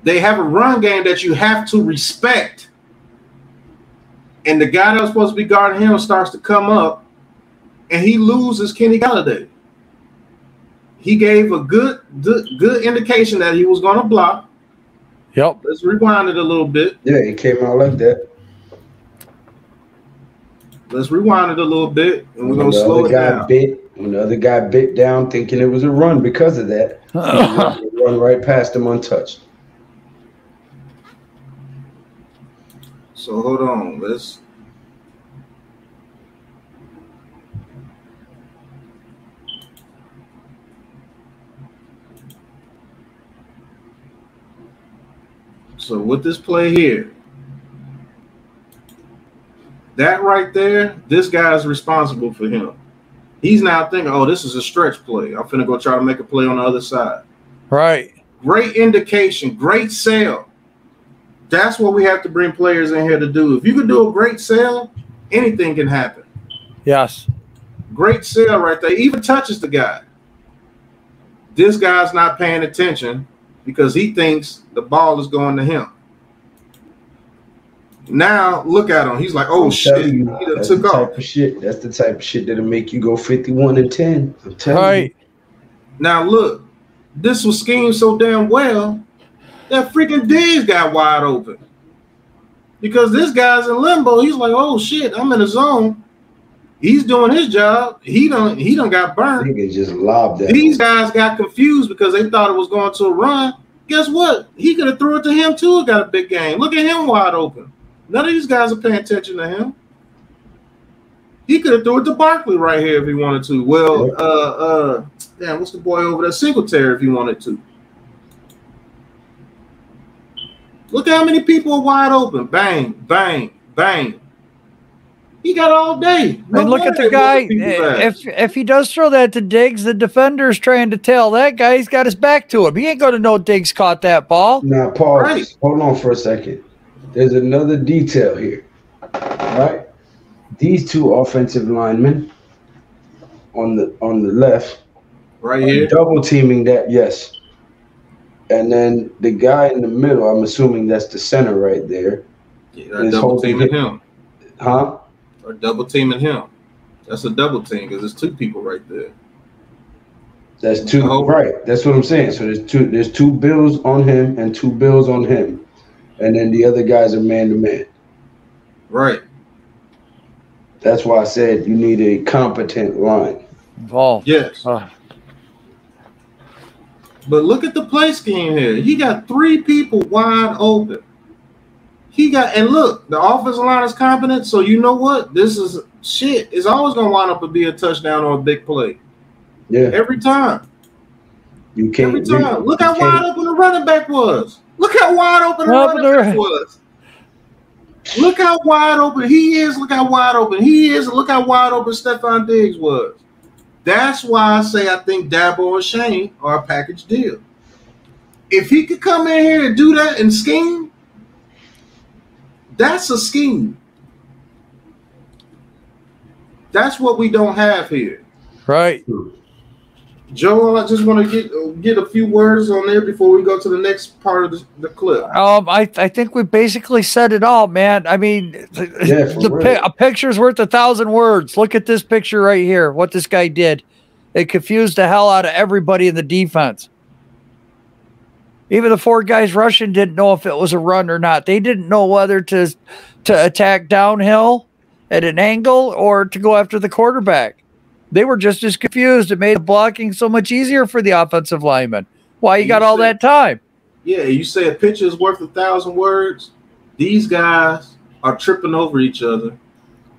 They have a run game that you have to respect. And the guy that was supposed to be guarding him starts to come up, and he loses Kenny Galladay. He gave a good indication that he was going to block. Yep. Let's rewind it a little bit. Yeah, it came out like that. Let's rewind it a little bit, and we're going to slow it down. When the other guy bit down thinking it was a run because of that, he run right past him untouched. So hold on, let's. So with this play here, that right there, this guy is responsible for him. He's now thinking, oh, this is a stretch play. I'm finna go try to make a play on the other side. Right. Great indication, great sell. That's what we have to bring players in here to do. If you can do a great sell, anything can happen. Yes. Great sell right there. Even touches the guy. This guy's not paying attention because he thinks the ball is going to him. Now look at him. He's like, "Oh shit!" He done took off. That's the type of shit that'll make you go 51-10. I'm telling you. Now look, this was schemed so damn well that freaking Diggs got wide open. because this guy's in limbo. He's like, oh shit, I'm in the zone. He's doing his job. He done got burned. Nigga just lobbed that. These guys got confused because they thought it was going to a run. Guess what? He could have threw it to him too and got a big game. Look at him wide open. None of these guys are paying attention to him. He could have threw it to Barkley right here if he wanted to. Well, damn, what's the boy over there? Singletary if he wanted to. Look how many people are wide open. Bang, bang, bang. He got all day. No, and look at the guy. If he does throw that to Diggs, the defender's trying to tell that guy he's got his back to him. He ain't going to know Diggs caught that ball. Now, pause. Right. Hold on for a second. There's another detail here. Right? These two offensive linemen on the left, right here, double teaming that, yes. And then the guy in the middle, I'm assuming that's the center right there. Yeah, double teaming him. Huh? Or double teaming him. That's a double team because there's two people right there. That's two, right? That's what I'm saying. So there's two bills on him and two bills on him, and then the other guys are man to man. Right. That's why I said you need a competent line. Oh yes. But look at the play scheme here. He got three people wide open. And look, the offensive line is competent, so you know what? This is shit. It's always going to wind up to be a touchdown or a big play. Yeah. Every time. You can't. Every time. Look how wide open the running back was. Look how wide open the running back was. Look how wide open he is. Look how wide open he is. Look how wide open Stephon Diggs was. That's why I say I think Dabo and Shane are a package deal. If he could come in here and do that and scheme, that's a scheme. That's what we don't have here. Right. Joel, I just want to get a few words on there before we go to the next part of the clip. I think we basically said it all, man. I mean, a picture's worth 1,000 words. Look at this picture right here, what this guy did. It confused the hell out of everybody in the defense. Even the four guys rushing didn't know if it was a run or not. They didn't know whether to attack downhill at an angle or to go after the quarterback. They were just as confused. It made the blocking so much easier for the offensive lineman. Why you got all that time? Yeah, you say a picture is worth 1,000 words. These guys are tripping over each other.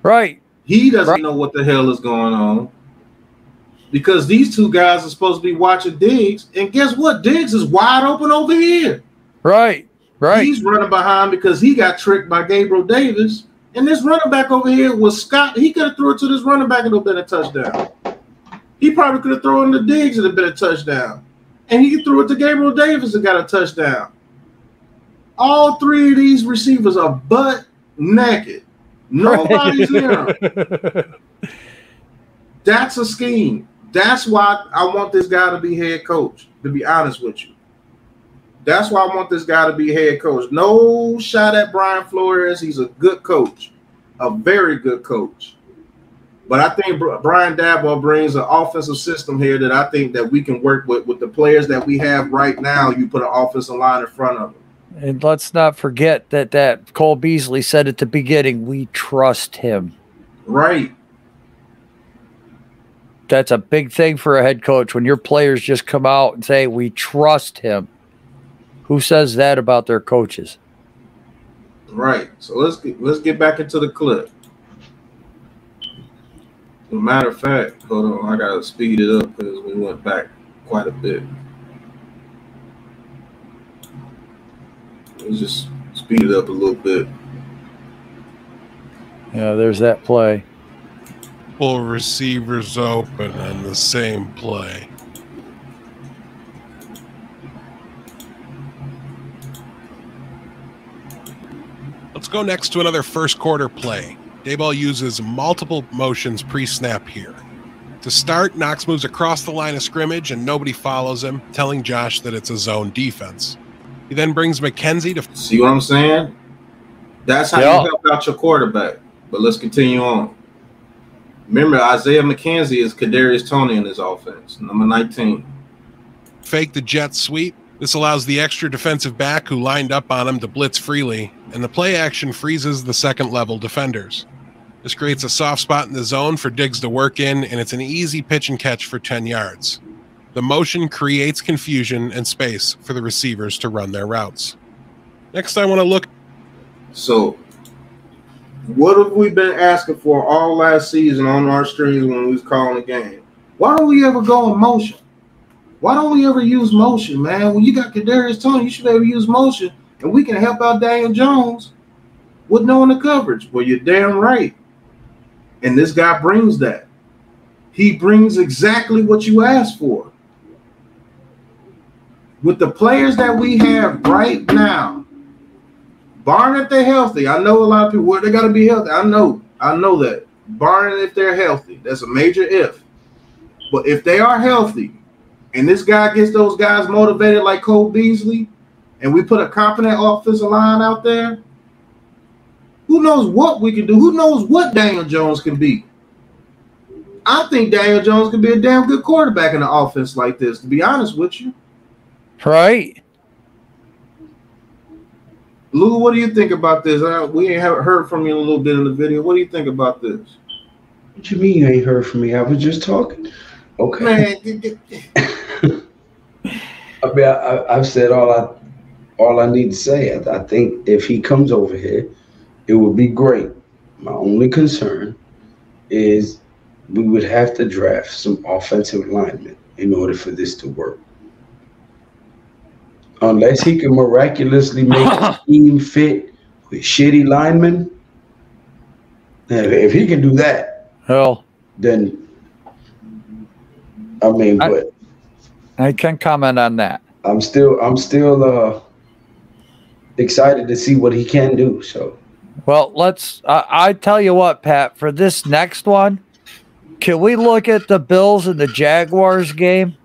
Right. He doesn't know what the hell is going on. Because these two guys are supposed to be watching Diggs. And guess what? Diggs is wide open over here. Right. Right. He's running behind because he got tricked by Gabriel Davis. And this running back over here was Scott. He could have threw it to this running back and it would have been a touchdown. He probably could have thrown it to Diggs and it would have been a touchdown. And he threw it to Gabriel Davis and got a touchdown. All three of these receivers are butt naked. Nobody's near them. That's a scheme. That's why I want this guy to be head coach, to be honest with you. That's why I want this guy to be head coach. No shot at Brian Flores. He's a good coach, a very good coach. But I think Brian Dabo brings an offensive system here that I think that we can work with the players that we have right now. You put an offensive line in front of them. And let's not forget that Cole Beasley said at the beginning, we trust him. Right. That's a big thing for a head coach when your players just come out and say, we trust him. Who says that about their coaches? Right. So let's get back into the clip. As a matter of fact, hold on, I gotta speed it up because we went back quite a bit. Let's just speed it up a little bit. Yeah, there's that play. Full receivers open on the same play. Let's go next to another first quarter play. Dayball uses multiple motions pre-snap here. To start, Knox moves across the line of scrimmage and nobody follows him, telling Josh that it's a zone defense. He then brings McKenzie to... See what I'm saying? That's how you help out your quarterback. But let's continue on. Remember, Isaiah McKenzie is Kadarius Toney in his offense, number 19. Fake the jet sweep, This allows the extra defensive back who lined up on him to blitz freely, and the play action freezes the second-level defenders. This creates a soft spot in the zone for Diggs to work in, and it's an easy pitch and catch for 10 yards. The motion creates confusion and space for the receivers to run their routes. Next, I want to look. So, what have we been asking for all last season on our streams when we was calling the game? Why don't we ever go in motion? Why don't we ever use motion, man? When you got Kadarius Toney, you should be able to use motion, and we can help out Daniel Jones with knowing the coverage. Well, you're damn right. And this guy brings that. He brings exactly what you asked for. With the players that we have right now, barring if they're healthy, I know a lot of people, well, they got to be healthy. I know that. Barring if they're healthy, that's a major if. But if they are healthy, and this guy gets those guys motivated like Cole Beasley, and we put a competent offensive line out there, who knows what we can do? Who knows what Daniel Jones can be? I think Daniel Jones can be a damn good quarterback in an offense like this, to be honest with you. Right. Lou, what do you think about this? We ain't heard from you a little bit in the video. What do you think about this? What you mean you ain't heard from me? I was just talking. Okay. Man, I mean, I've said all I need to say. I think if he comes over here, it would be great. My only concern is we would have to draft some offensive linemen in order for this to work. Unless he can miraculously make a team fit with shitty linemen, if he can do that, hell, then I mean, but I can't comment on that. I'm still excited to see what he can do. So, well, let's. I tell you what, Pat. For this next one, can we look at the Bills and the Jaguars game?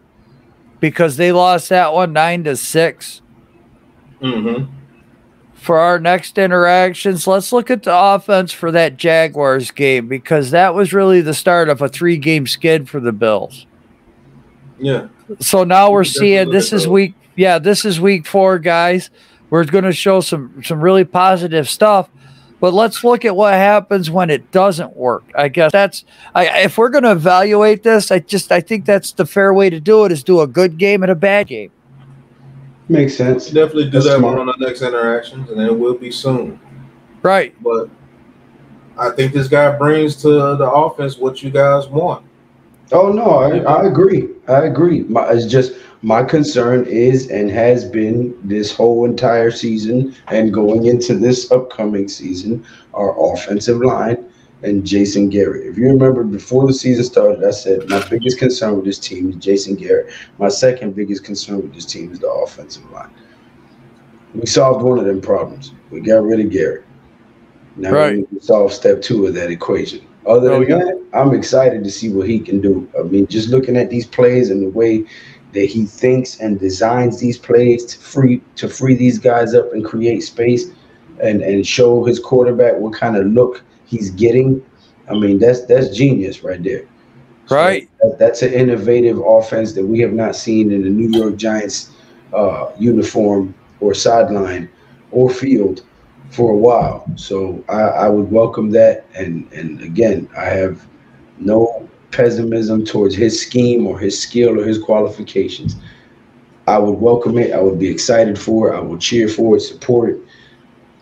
Because they lost that one 9-6. mm-hmm. For our next interactions, let's look at the offense for that Jaguars game, because that was really the start of a 3-game skid for the Bills. Yeah. So now we're seeing this is week 4, guys. We're going to show some really positive stuff. But let's look at what happens when it doesn't work. I guess if we're going to evaluate this, I think that's the fair way to do it, is do a good game and a bad game. Makes sense. Definitely do that one on the next interactions, and it will be soon. Right. But I think this guy brings to the offense what you guys want. Oh no, I agree. It's just my concern is and has been this whole entire season and going into this upcoming season, our offensive line and Jason Garrett. If you remember, before the season started, I said my biggest concern with this team is Jason Garrett. My second biggest concern with this team is the offensive line. We solved one of them problems. We got rid of Garrett. Now we need to solve step 2 of that equation. Other than that, I'm excited to see what he can do. I mean, just looking at these plays and the way that he thinks and designs these plays to free these guys up and create space and show his quarterback what kind of look he's getting. I mean, that's genius right there. Right. So that's an innovative offense that we have not seen in the New York Giants uniform or sideline or field for a while. So I would welcome that. And again, I have no pessimism towards his scheme or his skill or his qualifications. I would welcome it. I would be excited for it. I will cheer for it, support it.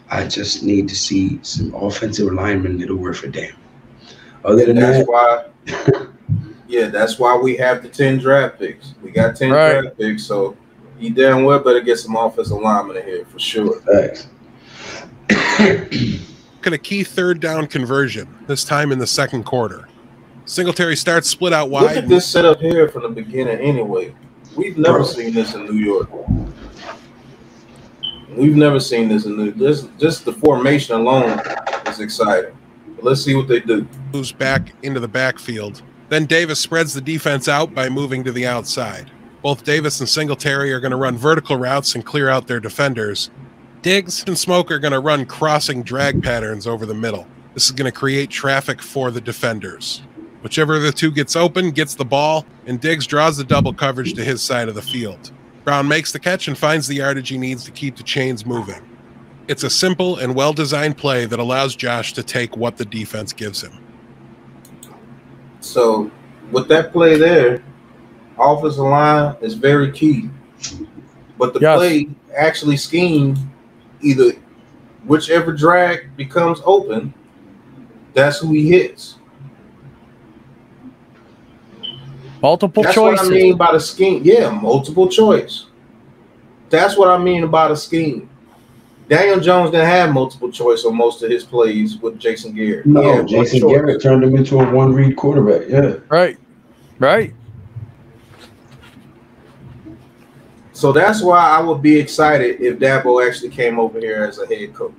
I just need to see some offensive linemen that'll work for damn. Other than that, that's why we have the 10 draft picks. We got 10 draft picks, so you damn well better get some offensive linemen in here for sure. Thanks. Look at a key 3rd down conversion, this time in the second quarter. Singletary starts split out wide. Look at this setup here from the beginning anyway. We've never seen this in New York. We've never seen this in New York. Just the formation alone is exciting. But let's see what they do. Moves back into the backfield. Then Davis spreads the defense out by moving to the outside. Both Davis and Singletary are going to run vertical routes and clear out their defenders. Diggs and Smoke are going to run crossing drag patterns over the middle. This is going to create traffic for the defenders. Whichever of the two gets open gets the ball, and Diggs draws the double coverage to his side of the field. Brown makes the catch and finds the yardage he needs to keep the chains moving. It's a simple and well-designed play that allows Josh to take what the defense gives him. So with that play there, offensive line is very key. But the play actually schemed either whichever drag becomes open, that's who he hits. Multiple choices. That's what I mean by the scheme. Yeah, multiple choice. That's what I mean about a scheme. Daniel Jones didn't have multiple choice on most of his plays with Jason Garrett. No, Jason Garrett turned him into a one-read quarterback. Yeah. Right. Right. So that's why I would be excited if Dabo actually came over here as a head coach.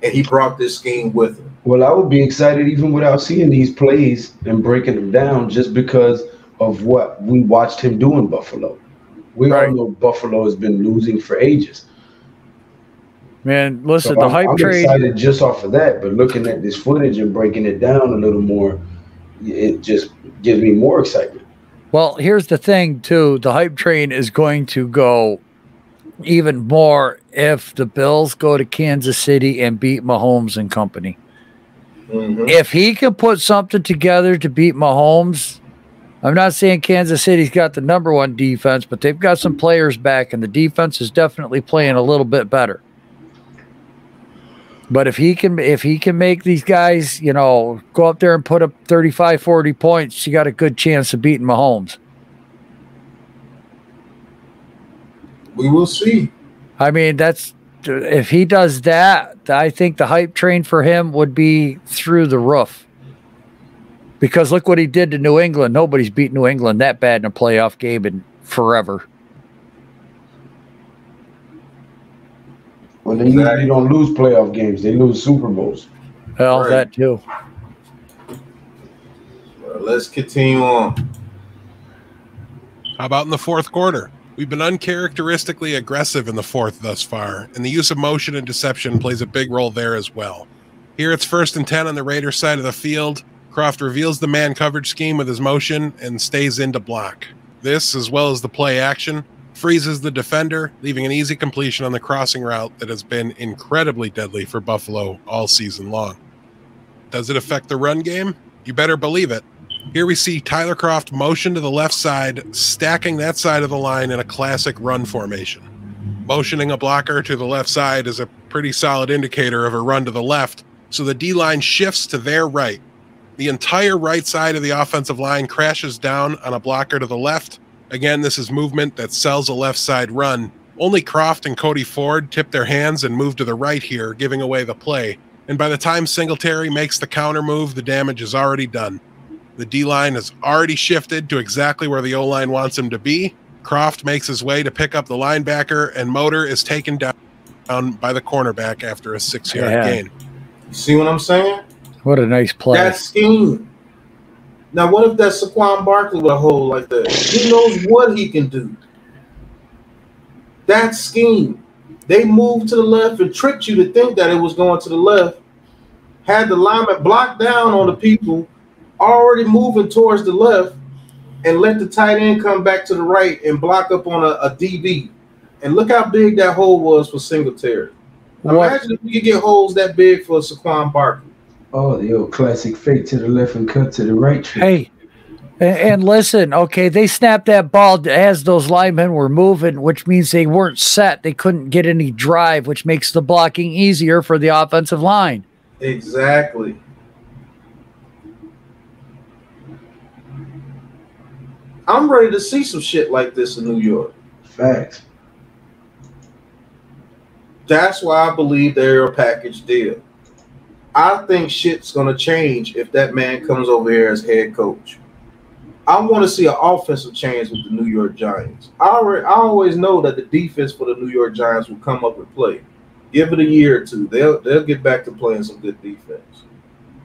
And he brought this scheme with him. Well, I would be excited even without seeing these plays and breaking them down just because of what we watched him do in Buffalo. We all know Buffalo has been losing for ages. Man, listen, so the hype train. I'm excited just off of that, but looking at this footage and breaking it down a little more, it just gives me more excitement. Well, here's the thing, too. The hype train is going to go even more if the Bills go to Kansas City and beat Mahomes and company. Mm-hmm. If he can put something together to beat Mahomes, I'm not saying Kansas City's got the #1 defense, but they've got some players back, and the defense is definitely playing a little bit better. But if he can make these guys, you know, go up there and put up 35, 40 points, you got a good chance of beating Mahomes. We will see. I mean, if he does that, I think the hype train for him would be through the roof. Because look what he did to New England. Nobody's beat New England that bad in a playoff game in forever. Well, they usually don't lose playoff games. They lose Super Bowls. Well, that too. Well, let's continue on. How about in the fourth quarter? We've been uncharacteristically aggressive in the fourth thus far, and the use of motion and deception plays a big role there as well. Here it's 1st and 10 on the Raiders side of the field. Croft reveals the man coverage scheme with his motion and stays in to block. This, as well as the play action, freezes the defender, leaving an easy completion on the crossing route that has been incredibly deadly for Buffalo all season long. Does it affect the run game? You better believe it. Here we see Tyler Croft motion to the left side, stacking that side of the line in a classic run formation. Motioning a blocker to the left side is a pretty solid indicator of a run to the left, so the D-line shifts to their right. The entire right side of the offensive line crashes down on a blocker to the left. Again, this is movement that sells a left side run. Only Croft and Cody Ford tip their hands and move to the right here, giving away the play. And by the time Singletary makes the counter move, the damage is already done. The D-line has already shifted to exactly where the O-line wants him to be. Croft makes his way to pick up the linebacker, and Motor is taken down by the cornerback after a 6-yard gain. You see what I'm saying? What a nice play. That scheme. Now, what if that Saquon Barkley with a hole like that? Who knows what he can do? That scheme. They moved to the left and tricked you to think that it was going to the left. Had the lineman blocked down on the people already moving towards the left and let the tight end come back to the right and block up on a DB. And look how big that hole was for Singletary. Imagine if we could get holes that big for Saquon Barkley. Oh, the old classic fake to the left and cut to the right. Hey, and listen, okay, they snapped that ball as those linemen were moving, which means they weren't set. They couldn't get any drive, which makes the blocking easier for the offensive line. Exactly. I'm ready to see some shit like this in New York. Facts. That's why I believe they're a package deal. I think shit's going to change if that man comes over here as head coach. I want to see an offensive change with the New York Giants. I always know that the defense for the New York Giants will come up and play. Give it a year or two. They'll get back to playing some good defense.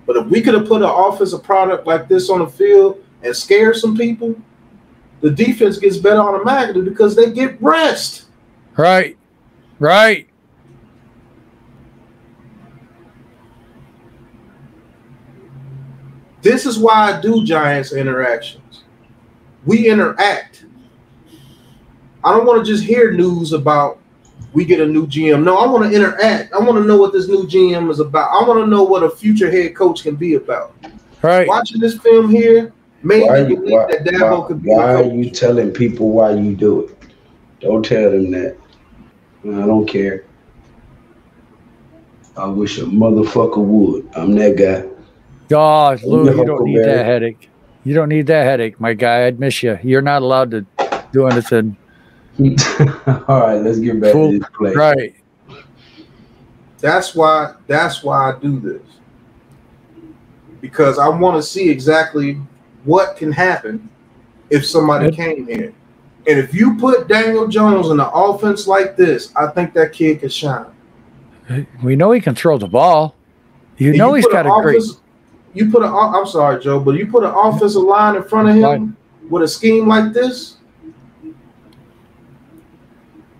But if we could have put an offensive product like this on the field and scare some people, the defense gets better automatically because they get rest. Right. Right. This is why I do Giants interactions. We interact. I don't want to just hear news about we get a new GM. No, I want to interact. I want to know what this new GM is about. I want to know what a future head coach can be about. Right. Watching this film here made me believe that Dabo could be a coach. Why are you telling people why you do it? Don't tell them that. I don't care. I wish a motherfucker would. I'm that guy. God, Lou, you don't need that headache. You don't need that headache, my guy. I'd miss you. You're not allowed to do anything. All right, let's get back to this play. Right. That's why I do this. Because I want to see exactly what can happen if somebody came here. And if you put Daniel Jones in an offense like this, I think that kid can shine. We know he can throw the ball. You know he's got a great. You put I'm sorry, Joe, but you put an offensive line in front of him with a scheme like this.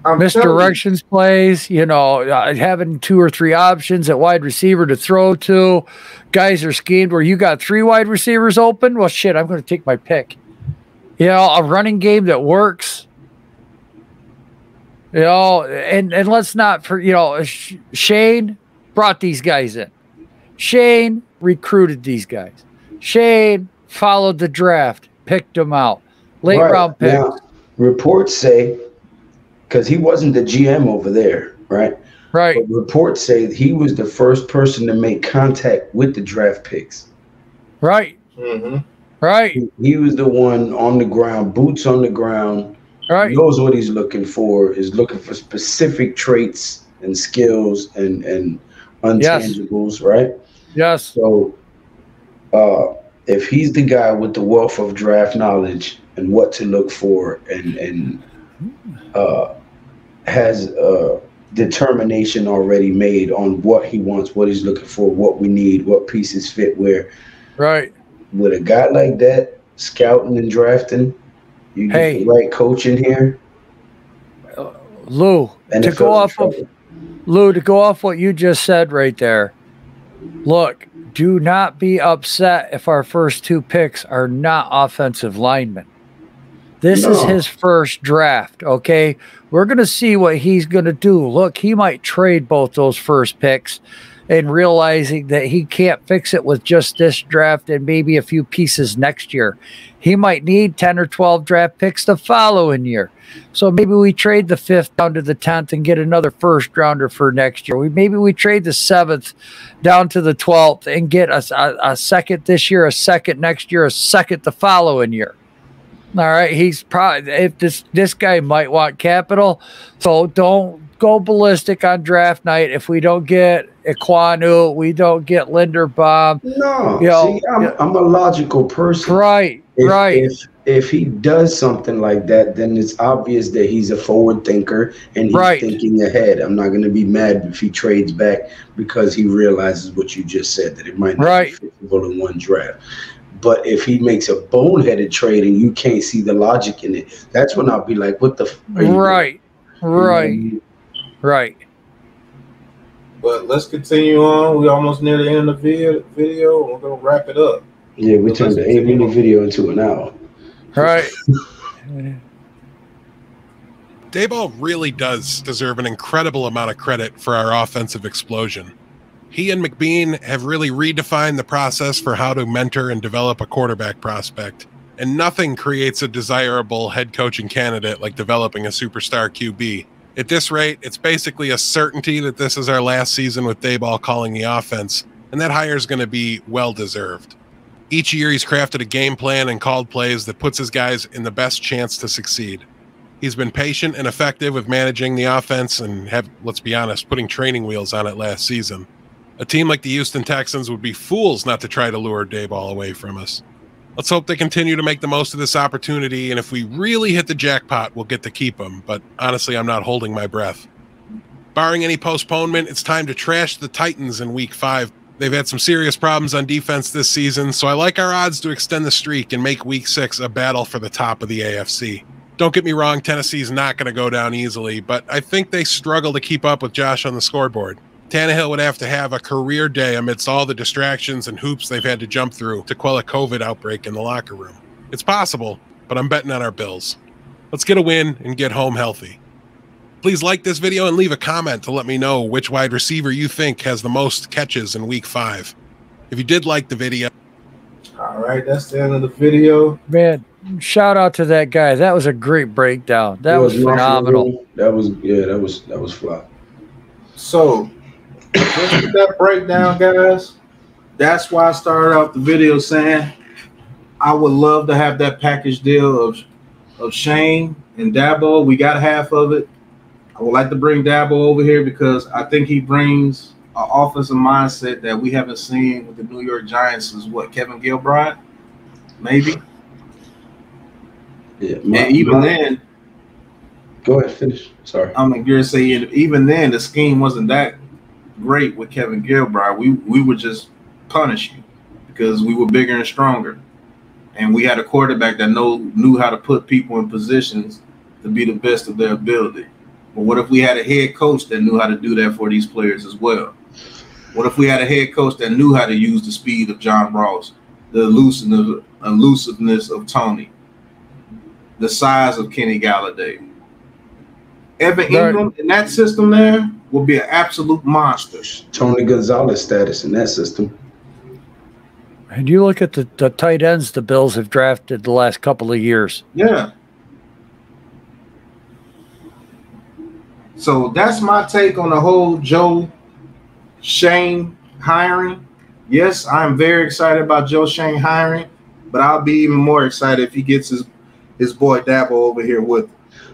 Misdirections plays, having 2 or 3 options at wide receiver to throw to. Guys are schemed where you got 3 wide receivers open. Well, shit, I'm going to take my pick. A running game that works. And let's not Shane brought these guys in. Shane recruited these guys. Shane followed the draft, picked them out. Late round picks. Now, reports say, because he wasn't the GM over there, right? Right. But reports say he was the first person to make contact with the draft picks. Right. Mm-hmm. Right. He was the one on the ground, boots on the ground. Right. He knows what he's looking for. Is looking for specific traits and skills and intangibles, right? Yes. So if he's the guy with the wealth of draft knowledge and what to look for and has determination already made on what he wants, what he's looking for, what we need, what pieces fit where. Right. With a guy like that, scouting and drafting, you get the right coach in here. Lou, to go off what you just said right there. Look, do not be upset if our first 2 picks are not offensive linemen. This is his first draft, okay? We're going to see what he's going to do. Look, he might trade both those first picks and realizing that he can't fix it with just this draft and maybe a few pieces next year. He might need 10 or 12 draft picks the following year. So maybe we trade the 5th down to the 10th and get another first rounder for next year. Maybe we trade the 7th down to the 12th and get a second this year, a second next year, a second the following year. All right, he's probably, if this guy might want capital, so don't go ballistic on draft night if we don't get Ekwonu, we don't get Linderbaum. No, I'm a logical person. Right, If he does something like that, then it's obvious that he's a forward thinker and he's thinking ahead. I'm not going to be mad if he trades back because he realizes what you just said, that it might not be feasible in one draft. But if he makes a boneheaded trade and you can't see the logic in it, that's when I'll be like, what the Right. But let's continue on. We're almost near the end of the video. We're going to wrap it up. Yeah, we turned the 8-minute video into an hour. Right. Daboll really does deserve an incredible amount of credit for our offensive explosion. He and McBean have really redefined the process for how to mentor and develop a quarterback prospect. And nothing creates a desirable head coaching candidate like developing a superstar QB. At this rate, it's basically a certainty that this is our last season with Daboll calling the offense, and that hire is going to be well-deserved. Each year he's crafted a game plan and called plays that puts his guys in the best chance to succeed. He's been patient and effective with managing the offense and let's be honest, putting training wheels on it last season. A team like the Houston Texans would be fools not to try to lure Daboll away from us. Let's hope they continue to make the most of this opportunity, and if we really hit the jackpot, we'll get to keep him, but honestly, I'm not holding my breath. Barring any postponement, it's time to trash the Titans in Week 5. They've had some serious problems on defense this season, so I like our odds to extend the streak and make Week 6 a battle for the top of the AFC. Don't get me wrong, Tennessee's not going to go down easily, but I think they struggle to keep up with Josh on the scoreboard. Tannehill would have to have a career day amidst all the distractions and hoops they've had to jump through to quell a COVID outbreak in the locker room. It's possible, but I'm betting on our Bills. Let's get a win and get home healthy. Please like this video and leave a comment to let me know which wide receiver you think has the most catches in week 5. If you did like the video. All right, that's the end of the video. Man, shout out to that guy. That was a great breakdown. That was phenomenal. That was fly. So, just with that breakdown, guys, that's why I started off the video saying I would love to have that package deal of Shane and Dabo. We got half of it. I would like to bring Dabo over here because I think he brings an offensive mindset that we haven't seen with the New York Giants since what, Kevin Gilbride? Maybe. Yeah. And even then, go ahead, finish. Sorry. I mean, you're saying even then the scheme wasn't that great with Kevin Gilbride. We would just punish you because we were bigger and stronger, and we had a quarterback that knew how to put people in positions to be the best of their ability. But what if we had a head coach that knew how to do that for these players as well? What if we had a head coach that knew how to use the speed of John Ross, the elusiveness of Tony, the size of Kenny Galladay? Evan Ingram in that system there will be an absolute monster. Tony Gonzalez status in that system. And you look at the tight ends the Bills have drafted the last couple of years. Yeah. So that's my take on the whole Joe Shane hiring. Yes, I'm very excited about Joe Shane hiring, but I'll be even more excited if he gets his boy Dabo over here with him.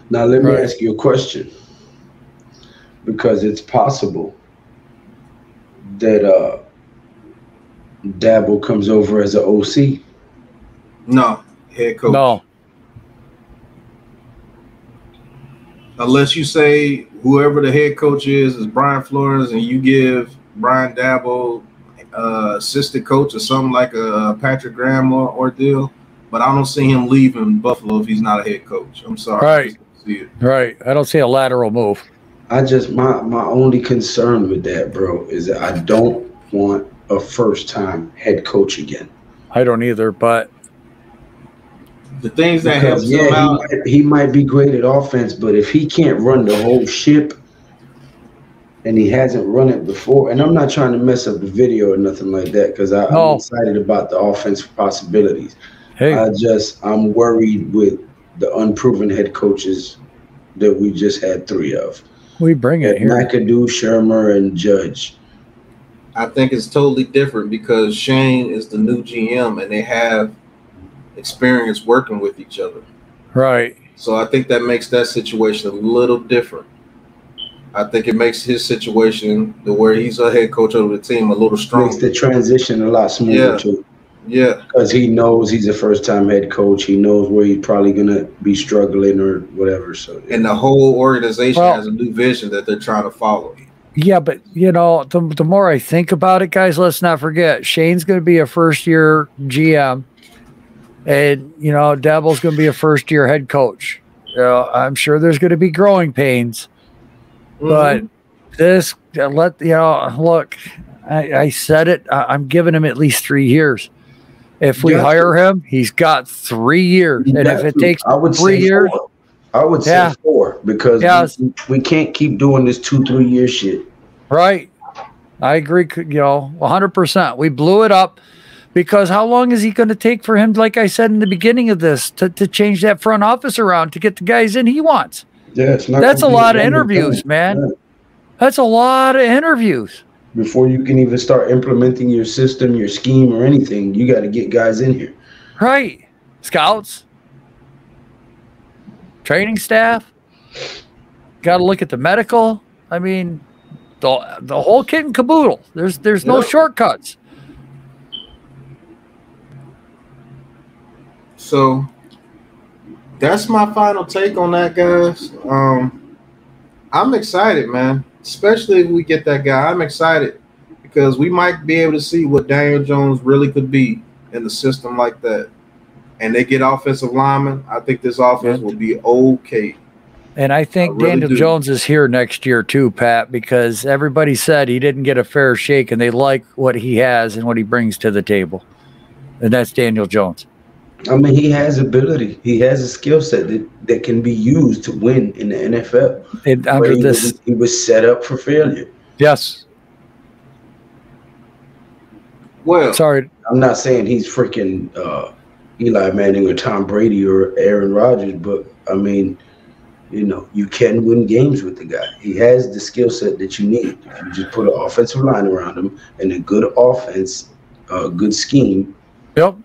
Now, let me ask you a question, because it's possible that Dabo comes over as an OC. No, head coach. No. Unless you say whoever the head coach is Brian Flores, and you give Brian Dabo assistant coach or something like a Patrick Graham ordeal. But I don't see him leaving Buffalo if he's not a head coach. I'm sorry. Right. Right. I don't see a lateral move. My only concern with that, bro, is that I don't want a first-time head coach again. I don't either, but the things that help him out. He might be great at offense, but if he can't run the whole ship and he hasn't run it before, and I'm not trying to mess up the video or nothing like that, because I'm excited about the offensive possibilities. Hey. I'm worried with the unproven head coaches that we just had 3 of. We bring it here. McAdoo, Shermer, and Judge. I think it's totally different because Shane is the new GM and they have experience working with each other. Right. So I think that makes that situation a little different. I think it makes his situation, the where he's a head coach of the team, a little stronger. Makes the transition a lot smoother too. Yeah. Because he knows he's a first-time head coach. He knows where he's probably going to be struggling or whatever. So, and the whole organization has a new vision that they're trying to follow. Yeah, but, you know, the more I think about it, guys, let's not forget, Shane's going to be a first-year GM. And, you know, Dabo's going to be a first-year head coach. You know, I'm sure there's going to be growing pains. But this, look, I said it. I'm giving him at least 3 years. If we hire him, he's got 3 years. And if it takes 3 years. I would say 4, because we can't keep doing this 2-3 year shit. Right. I agree, 100%. We blew it up because how long is he going to take for him, like I said in the beginning of this, to change that front office around to get the guys in he wants? Yeah, it's not. That's a lot of interviews, man. Yeah. That's a lot of interviews. Before you can even start implementing your system, your scheme, or anything, you got to get guys in here. Right. Scouts. Training staff. Got to look at the medical. I mean, the whole kit and caboodle. There's no shortcuts. So that's my final take on that, guys. I'm excited, man. Especially if we get that guy. I'm excited because we might be able to see what Daniel Jones really could be in the system like that. And they get offensive linemen. I think this offense will be okay. And I think Daniel Jones is here next year too, Pat, because everybody said he didn't get a fair shake, and they like what he has and what he brings to the table. And that's Daniel Jones. I mean, he has ability. He has a skill set that can be used to win in the NFL. Under But this, he was set up for failure. yes. Well, Sorry. I'm not saying he's freaking Eli Manning or Tom Brady or Aaron Rodgers, but I mean, you know, you can win games with the guy. He has the skill set that you need. If you just put an offensive line around him and a good offense, a good scheme. Yep.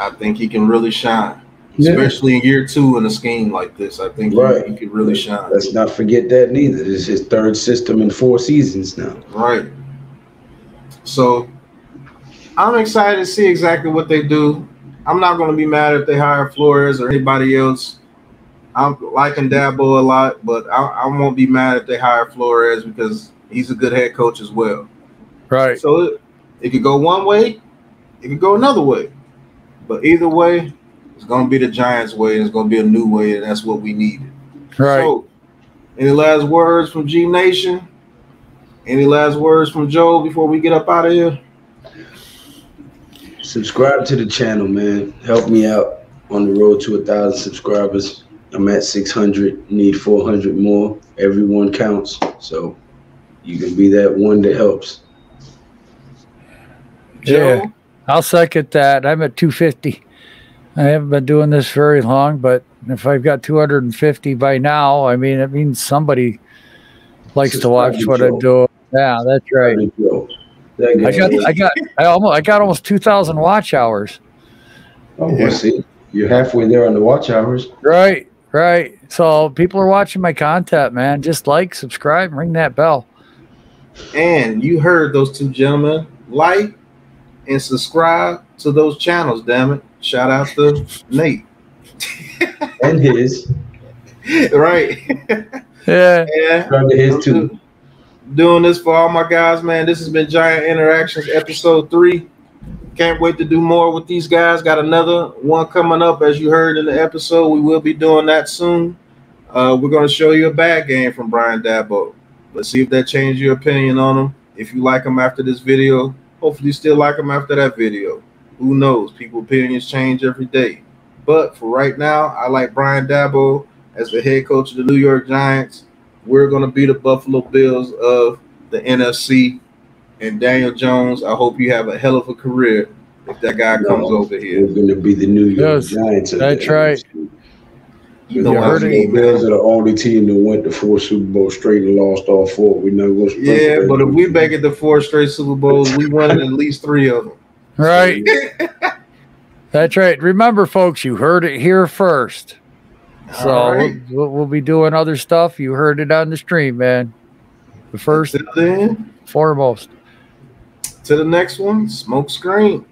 I think he can really shine, Yeah. especially in year 2 in a scheme like this. I think he could really shine. Let's not forget that neither. This is his 3rd system in 4 seasons now. Right. So I'm excited to see exactly what they do. I'm not going to be mad if they hire Flores or anybody else. I'm liking Dabo a lot, but I won't be mad if they hire Flores because he's a good head coach as well. Right. So it could go one way, it could go another way. But either way, it's going to be the Giants' way, and it's going to be a new way, and that's what we needed. Right. So, any last words from G Nation? Any last words from Joe before we get up out of here? Subscribe to the channel, man. Help me out on the road to 1,000 subscribers. I'm at 600, need 400 more. Everyone counts. So you can be that one that helps. Yeah. I'll second that. I'm at 250. I haven't been doing this very long, but if I've got 250 by now, I mean, it means somebody likes to watch what I'm doing. Yeah, that's right. I got almost 2,000 watch hours. Oh, well, see, you're halfway there on the watch hours. Right. So people are watching my content, man. Just like, subscribe, ring that bell. And you heard those two gentlemen. Like and subscribe to those channels, damn it. Shout out to Nate. And his. Right. Yeah. And his too. Doing this for all my guys, man. This has been Giant Interactions episode 3. Can't wait to do more with these guys. Got another one coming up, as you heard in the episode. We will be doing that soon. We're going to show you a bad game from Brian Dabo. Let's see if that changed your opinion on him. If you like him after this video, hopefully you still like him after that video. Who knows? People's opinions change every day. But for right now, I like Brian Dabo as the head coach of the New York Giants. We're going to be the Buffalo Bills of the NFC. And Daniel Jones, I hope you have a hell of a career if that guy comes over here. We're going to be the New York Giants. That's right. You know what I mean, the Bills are the only team that went to 4 Super Bowls straight and lost all 4. We know what's but if we make it to 4 straight Super Bowls, we won at least 3 of them. Right. That's right. Remember, folks, you heard it here first. So right. we'll be doing other stuff. You heard it on the stream, man. The first, Until then, foremost. To the next one, smoke screen.